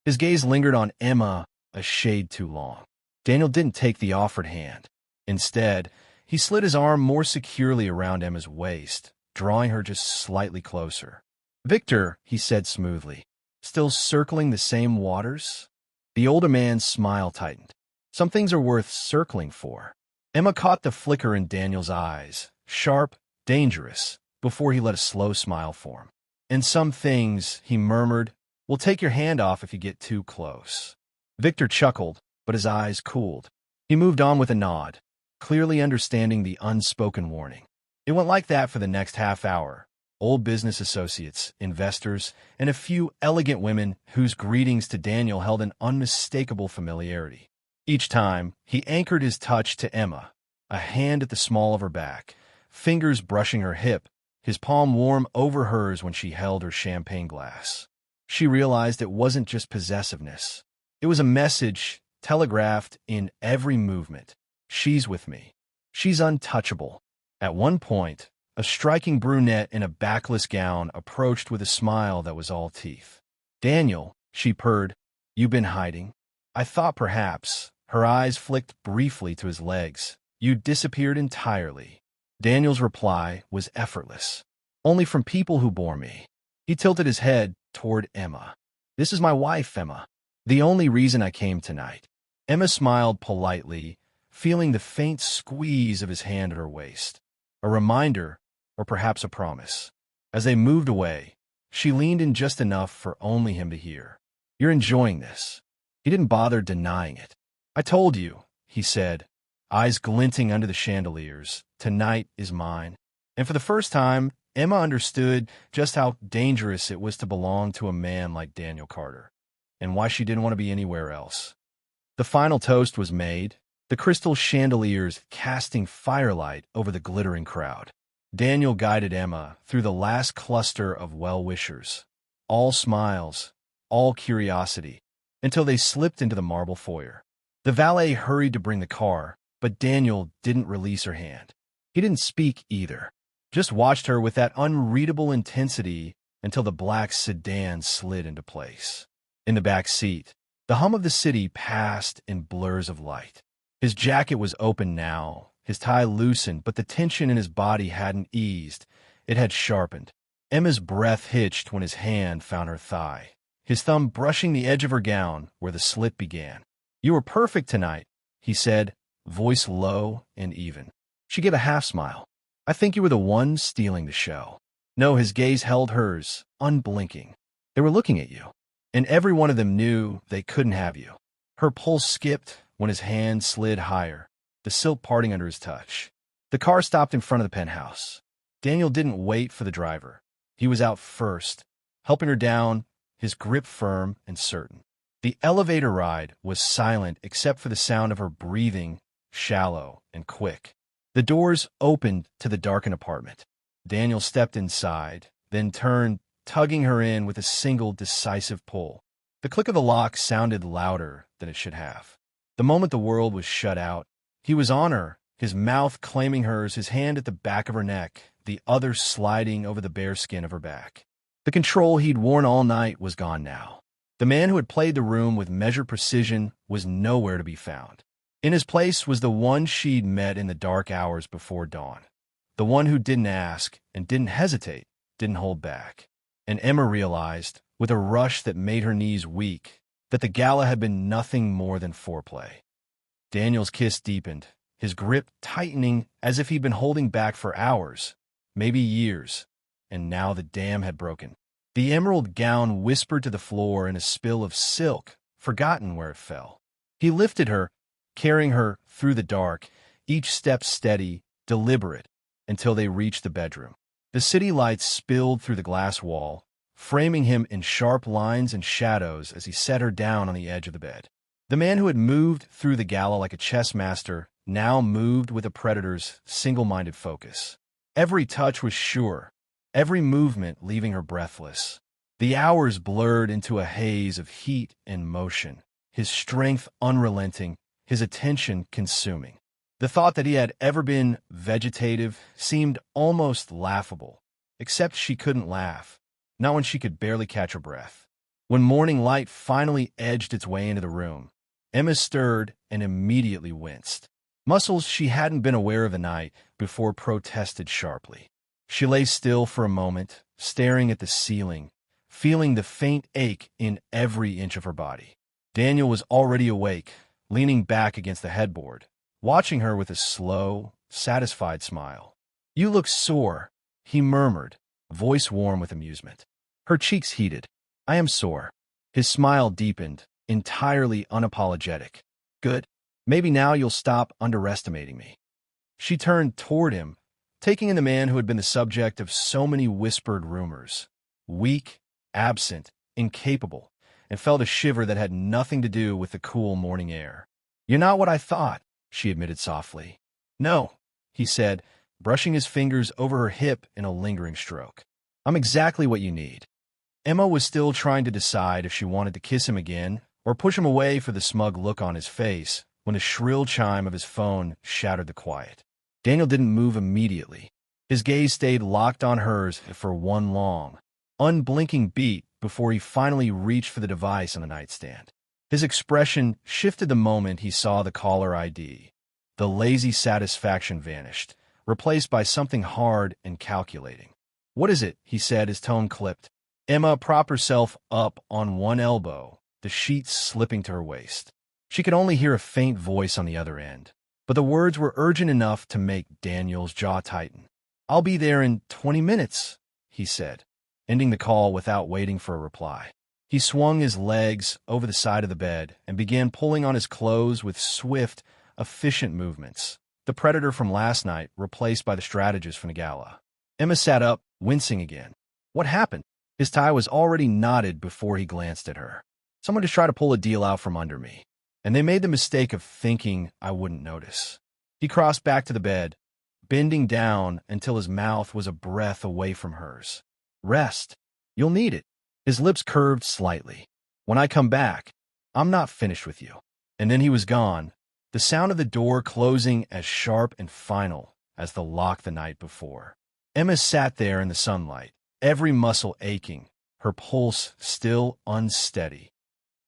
S1: His gaze lingered on Emma a shade too long. Daniel didn't take the offered hand. Instead, he slid his arm more securely around Emma's waist, drawing her just slightly closer. "Victor," he said smoothly, "still circling the same waters?" The older man's smile tightened. "Some things are worth circling for." Emma caught the flicker in Daniel's eyes, sharp, dangerous, before he let a slow smile form. "And some things," he murmured, "will take your hand off if you get too close." Victor chuckled, but his eyes cooled. He moved on with a nod, clearly understanding the unspoken warning. It went like that for the next half hour. Old business associates, investors, and a few elegant women whose greetings to Daniel held an unmistakable familiarity. Each time, he anchored his touch to Emma, a hand at the small of her back, fingers brushing her hip, his palm warm over hers when she held her champagne glass. She realized it wasn't just possessiveness. It was a message telegraphed in every movement. "She's with me. She's untouchable." At one point, a striking brunette in a backless gown approached with a smile that was all teeth. "Daniel," she purred, "you've been hiding. I thought perhaps," her eyes flicked briefly to his legs, "you'd disappeared entirely." Daniel's reply was effortless. "Only from people who bore me." He tilted his head toward Emma. "This is my wife, Emma. The only reason I came tonight." Emma smiled politely, feeling the faint squeeze of his hand at her waist. A reminder, or perhaps a promise. As they moved away, she leaned in just enough for only him to hear. "You're enjoying this." He didn't bother denying it. "I told you," he said, eyes glinting under the chandeliers. "Tonight is mine." And for the first time, Emma understood just how dangerous it was to belong to a man like Daniel Carter, and why she didn't want to be anywhere else. The final toast was made, the crystal chandeliers casting firelight over the glittering crowd. Daniel guided Emma through the last cluster of well-wishers, all smiles, all curiosity, until they slipped into the marble foyer. The valet hurried to bring the car, but Daniel didn't release her hand. He didn't speak either, just watched her with that unreadable intensity until the black sedan slid into place. In the back seat, the hum of the city passed in blurs of light. His jacket was open now, his tie loosened, but the tension in his body hadn't eased. It had sharpened. Emma's breath hitched when his hand found her thigh, his thumb brushing the edge of her gown where the slit began. "You were perfect tonight," he said, voice low and even. She gave a half smile. "I think you were the one stealing the show." No, his gaze held hers, unblinking. "They were looking at you, and every one of them knew they couldn't have you." Her pulse skipped when his hand slid higher, the silk parting under his touch. The car stopped in front of the penthouse. Daniel didn't wait for the driver. He was out first, helping her down, his grip firm and certain. The elevator ride was silent except for the sound of her breathing, shallow and quick. The doors opened to the darkened apartment. Daniel stepped inside, then turned, tugging her in with a single decisive pull. The click of the lock sounded louder than it should have. The moment the world was shut out, he was on her, his mouth claiming hers, his hand at the back of her neck, the other sliding over the bare skin of her back. The control he'd worn all night was gone now. The man who had played the room with measured precision was nowhere to be found. In his place was the one she'd met in the dark hours before dawn. The one who didn't ask and didn't hesitate, didn't hold back. And Emma realized, with a rush that made her knees weak, that the gala had been nothing more than foreplay. Daniel's kiss deepened, his grip tightening as if he'd been holding back for hours, maybe years, and now the dam had broken. The emerald gown whispered to the floor in a spill of silk, forgotten where it fell. He lifted her, carrying her through the dark, each step steady, deliberate, until they reached the bedroom. The city lights spilled through the glass wall, framing him in sharp lines and shadows as he set her down on the edge of the bed. The man who had moved through the gala like a chess master now moved with a predator's single-minded focus. Every touch was sure, every movement leaving her breathless. The hours blurred into a haze of heat and motion, his strength unrelenting, his attention consuming. The thought that he had ever been vegetative seemed almost laughable, except she couldn't laugh, not when she could barely catch her breath. When morning light finally edged its way into the room, Emma stirred and immediately winced. Muscles she hadn't been aware of the night before protested sharply. She lay still for a moment, staring at the ceiling, feeling the faint ache in every inch of her body. Daniel was already awake, leaning back against the headboard, watching her with a slow, satisfied smile. "You look sore," he murmured, voice warm with amusement. Her cheeks heated. "I am sore." His smile deepened, entirely unapologetic. "Good. Maybe now you'll stop underestimating me." She turned toward him, taking in the man who had been the subject of so many whispered rumors. Weak, absent, incapable, and felt a shiver that had nothing to do with the cool morning air. "You're not what I thought," she admitted softly. "No," he said, brushing his fingers over her hip in a lingering stroke. "I'm exactly what you need." Emma was still trying to decide if she wanted to kiss him again or push him away for the smug look on his face when the shrill chime of his phone shattered the quiet. Daniel didn't move immediately. His gaze stayed locked on hers for one long, unblinking beat before he finally reached for the device on the nightstand. His expression shifted the moment he saw the caller ID. The lazy satisfaction vanished, replaced by something hard and calculating. "What is it?" he said, his tone clipped. Emma propped herself up on one elbow, the sheets slipping to her waist. She could only hear a faint voice on the other end, but the words were urgent enough to make Daniel's jaw tighten. "I'll be there in 20 minutes," he said, ending the call without waiting for a reply. He swung his legs over the side of the bed and began pulling on his clothes with swift, efficient movements. The predator from last night replaced by the strategist from the gala. Emma sat up, wincing again. What happened? His tie was already knotted before he glanced at her. Someone just tried to pull a deal out from under me, and they made the mistake of thinking I wouldn't notice. He crossed back to the bed, bending down until his mouth was a breath away from hers. Rest. You'll need it. His lips curved slightly. When I come back, I'm not finished with you. And then he was gone, the sound of the door closing as sharp and final as the lock the night before. Emma sat there in the sunlight, every muscle aching, her pulse still unsteady.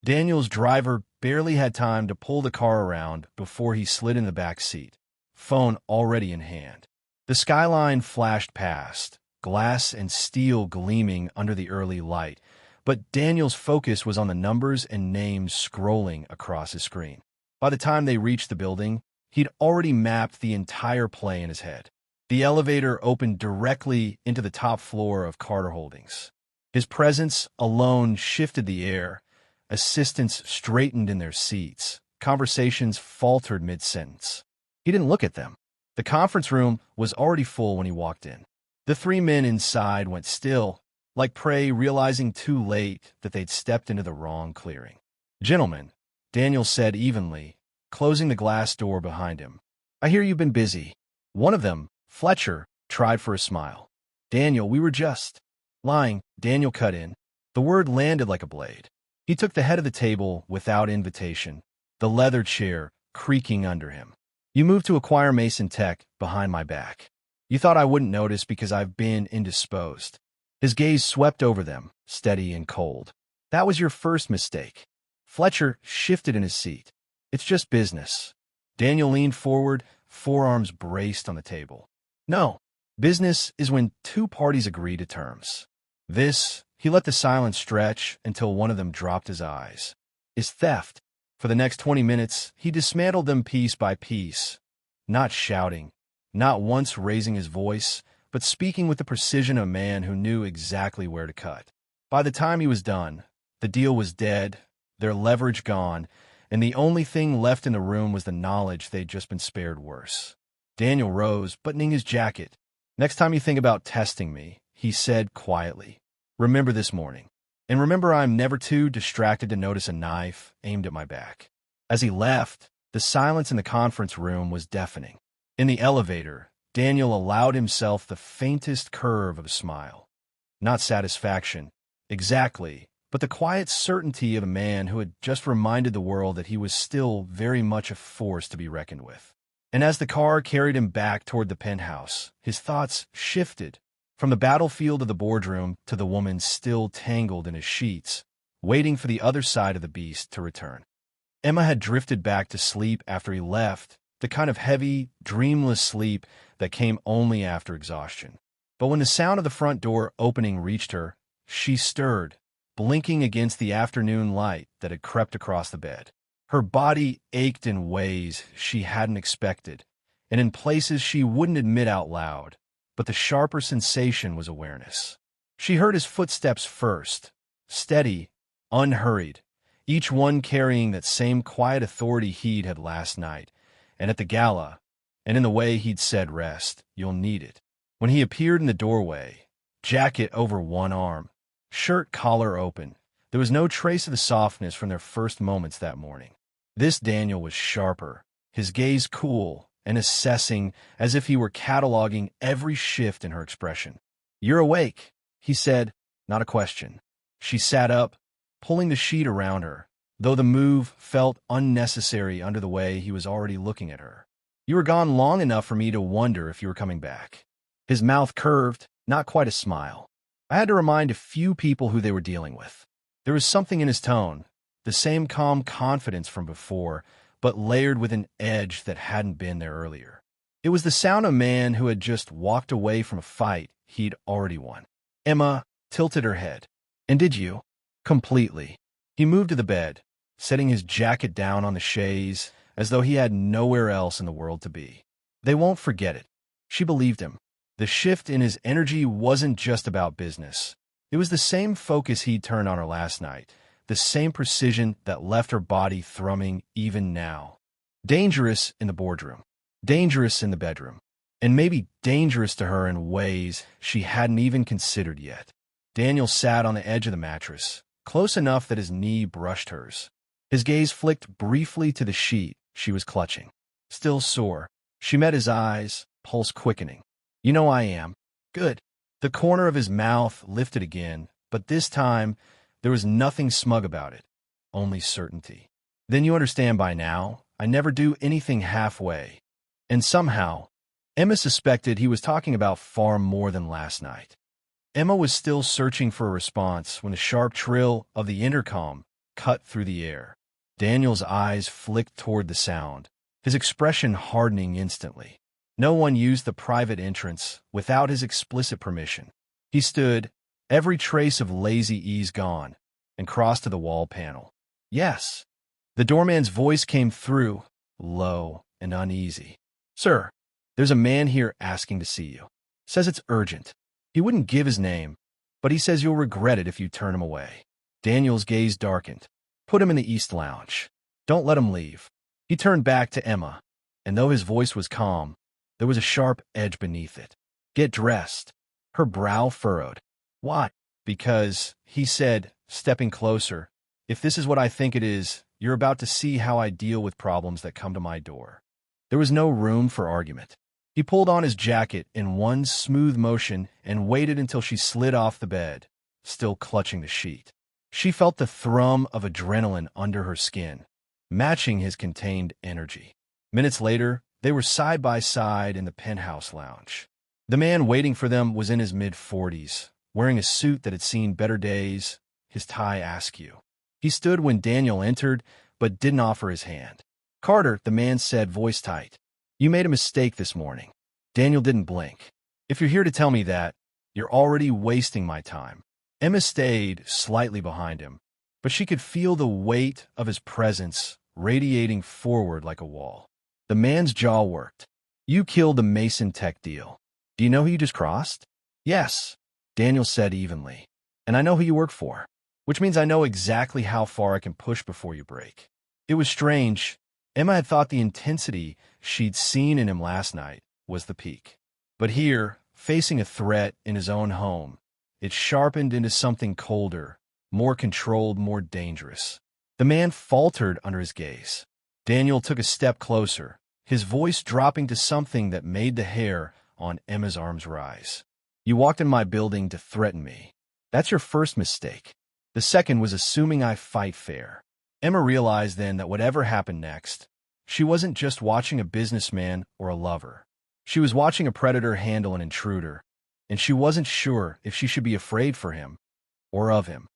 S1: Daniel's driver barely had time to pull the car around before he slid in the back seat, phone already in hand. The skyline flashed past, glass and steel gleaming under the early light, but Daniel's focus was on the numbers and names scrolling across his screen. By the time they reached the building, he'd already mapped the entire play in his head. The elevator opened directly into the top floor of Carter Holdings. His presence alone shifted the air. Assistants straightened in their seats. Conversations faltered mid-sentence. He didn't look at them. The conference room was already full when he walked in. The three men inside went still, like prey realizing too late that they'd stepped into the wrong clearing. Gentlemen, Daniel said evenly, closing the glass door behind him. I hear you've been busy. One of them, Fletcher, tried for a smile. Daniel, we were just lying. Daniel cut in. The word landed like a blade. He took the head of the table without invitation, the leather chair creaking under him. You moved to acquire Mason Tech behind my back. You thought I wouldn't notice because I've been indisposed. His gaze swept over them, steady and cold. That was your first mistake. Fletcher shifted in his seat. It's just business. Daniel leaned forward, forearms braced on the table. No, business is when two parties agree to terms. He let the silence stretch until one of them dropped his eyes. Is theft. For the next 20 minutes, he dismantled them piece by piece, not shouting, not once raising his voice, but speaking with the precision of a man who knew exactly where to cut. By the time he was done, the deal was dead, their leverage gone, and the only thing left in the room was the knowledge they'd just been spared worse. Daniel rose, buttoning his jacket. Next time you think about testing me, he said quietly, remember this morning. And remember I'm never too distracted to notice a knife aimed at my back. As he left, the silence in the conference room was deafening. In the elevator, Daniel allowed himself the faintest curve of a smile. Not satisfaction, exactly, but the quiet certainty of a man who had just reminded the world that he was still very much a force to be reckoned with. And as the car carried him back toward the penthouse, his thoughts shifted from the battlefield of the boardroom to the woman still tangled in his sheets, waiting for the other side of the beast to return. Emma had drifted back to sleep after he left, the kind of heavy, dreamless sleep that came only after exhaustion. But when the sound of the front door opening reached her, she stirred, blinking against the afternoon light that had crept across the bed. Her body ached in ways she hadn't expected, and in places she wouldn't admit out loud, but the sharper sensation was awareness. She heard his footsteps first, steady, unhurried, each one carrying that same quiet authority he'd had last night, and at the gala, and in the way he'd said rest, you'll need it. When he appeared in the doorway, jacket over one arm, shirt collar open, there was no trace of the softness from their first moments that morning. This Daniel was sharper, his gaze cool and assessing as if he were cataloging every shift in her expression. You're awake, he said, not a question. She sat up, pulling the sheet around her, though the move felt unnecessary under the way he was already looking at her. You were gone long enough for me to wonder if you were coming back. His mouth curved, not quite a smile. I had to remind a few people who they were dealing with. There was something in his tone, the same calm confidence from before, but layered with an edge that hadn't been there earlier. It was the sound of a man who had just walked away from a fight he'd already won. Emma tilted her head. And did you? Completely. He moved to the bed, setting his jacket down on the chaise as though he had nowhere else in the world to be. They won't forget it. She believed him. The shift in his energy wasn't just about business. It was the same focus he'd turned on her last night, the same precision that left her body thrumming even now. Dangerous in the boardroom, dangerous in the bedroom, and maybe dangerous to her in ways she hadn't even considered yet. Daniel sat on the edge of the mattress, close enough that his knee brushed hers. His gaze flicked briefly to the sheet she was clutching. Still sore, she met his eyes, pulse quickening. "You know I am." "Good." The corner of his mouth lifted again, but this time there was nothing smug about it, only certainty. "Then you understand by now, I never do anything halfway." And somehow, Emma suspected he was talking about far more than last night. Emma was still searching for a response when the sharp trill of the intercom cut through the air. Daniel's eyes flicked toward the sound, his expression hardening instantly. No one used the private entrance without his explicit permission. He stood, every trace of lazy ease gone, and crossed to the wall panel. "Yes." The doorman's voice came through, low and uneasy. "Sir, there's a man here asking to see you. Says it's urgent. He wouldn't give his name, but he says you'll regret it if you turn him away." Daniel's gaze darkened. "Put him in the East Lounge. Don't let him leave." He turned back to Emma, and though his voice was calm, there was a sharp edge beneath it. "Get dressed." Her brow furrowed. "Why?" "Because," he said, stepping closer, "if this is what I think it is, you're about to see how I deal with problems that come to my door." There was no room for argument. He pulled on his jacket in one smooth motion and waited until she slid off the bed, still clutching the sheet. She felt the thrum of adrenaline under her skin, matching his contained energy. Minutes later, they were side by side in the penthouse lounge. The man waiting for them was in his mid-40s, wearing a suit that had seen better days, his tie askew. He stood when Daniel entered, but didn't offer his hand. "Carter," the man said, voice tight. "You made a mistake this morning." Daniel didn't blink. "If you're here to tell me that, you're already wasting my time." Emma stayed slightly behind him, but she could feel the weight of his presence radiating forward like a wall. The man's jaw worked. "You killed the Mason Tech deal. Do you know who you just crossed?" "Yes," Daniel said evenly. "And I know who you work for, which means I know exactly how far I can push before you break." It was strange. Emma had thought the intensity she'd seen in him last night was the peak. But here, facing a threat in his own home, it sharpened into something colder, more controlled, more dangerous. The man faltered under his gaze. Daniel took a step closer, his voice dropping to something that made the hair on Emma's arms rise. "You walked in my building to threaten me. That's your first mistake. The second was assuming I fight fair." Emma realized then that whatever happened next, she wasn't just watching a businessman or a lover. She was watching a predator handle an intruder, and she wasn't sure if she should be afraid for him or of him.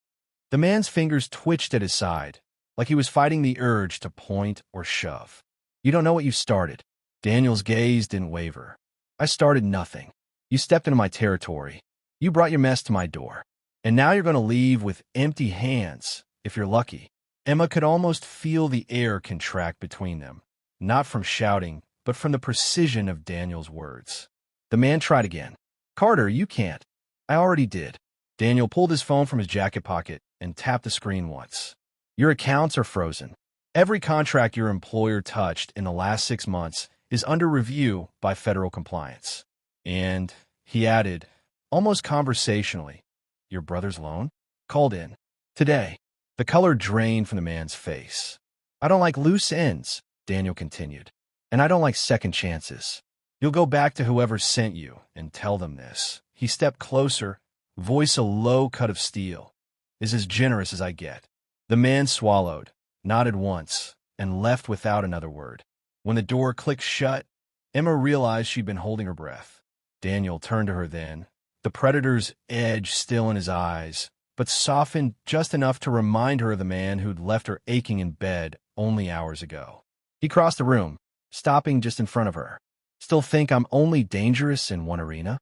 S1: The man's fingers twitched at his side, like he was fighting the urge to point or shove. "You don't know what you started." Daniel's gaze didn't waver. "I started nothing. You stepped into my territory. You brought your mess to my door. And now you're going to leave with empty hands, if you're lucky." Emma could almost feel the air contract between them, not from shouting, but from the precision of Daniel's words. The man tried again. "Carter, you can't." "I already did." Daniel pulled his phone from his jacket pocket and tapped the screen once. "Your accounts are frozen. Every contract your employer touched in the last 6 months is under review by federal compliance." And, he added, almost conversationally, "Your brother's loan? Called in. Today." The color drained from the man's face. "I don't like loose ends," Daniel continued. "And I don't like second chances. You'll go back to whoever sent you and tell them this." He stepped closer, voice a low cut of steel. "Is as generous as I get." The man swallowed, nodded once, and left without another word. When the door clicked shut, Emma realized she'd been holding her breath. Daniel turned to her then, the predator's edge still in his eyes, but softened just enough to remind her of the man who'd left her aching in bed only hours ago. He crossed the room, stopping just in front of her. "Still think I'm only dangerous in one arena?"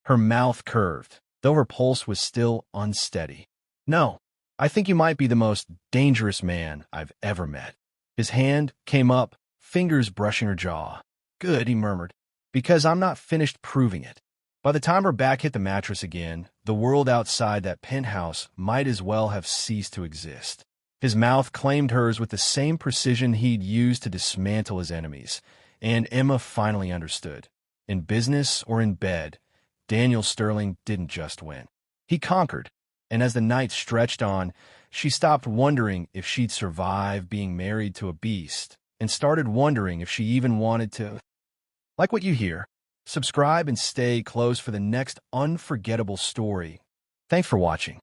S1: Her mouth curved, though her pulse was still unsteady. "No, I think you might be the most dangerous man I've ever met." His hand came up, fingers brushing her jaw. "Good," he murmured, "because I'm not finished proving it." By the time her back hit the mattress again, the world outside that penthouse might as well have ceased to exist. His mouth claimed hers with the same precision he'd used to dismantle his enemies, and Emma finally understood. In business or in bed, Daniel Sterling didn't just win. He conquered, and as the night stretched on, she stopped wondering if she'd survive being married to a beast and started wondering if she even wanted to. Like what you hear, subscribe and stay close for the next unforgettable story. Thanks for watching.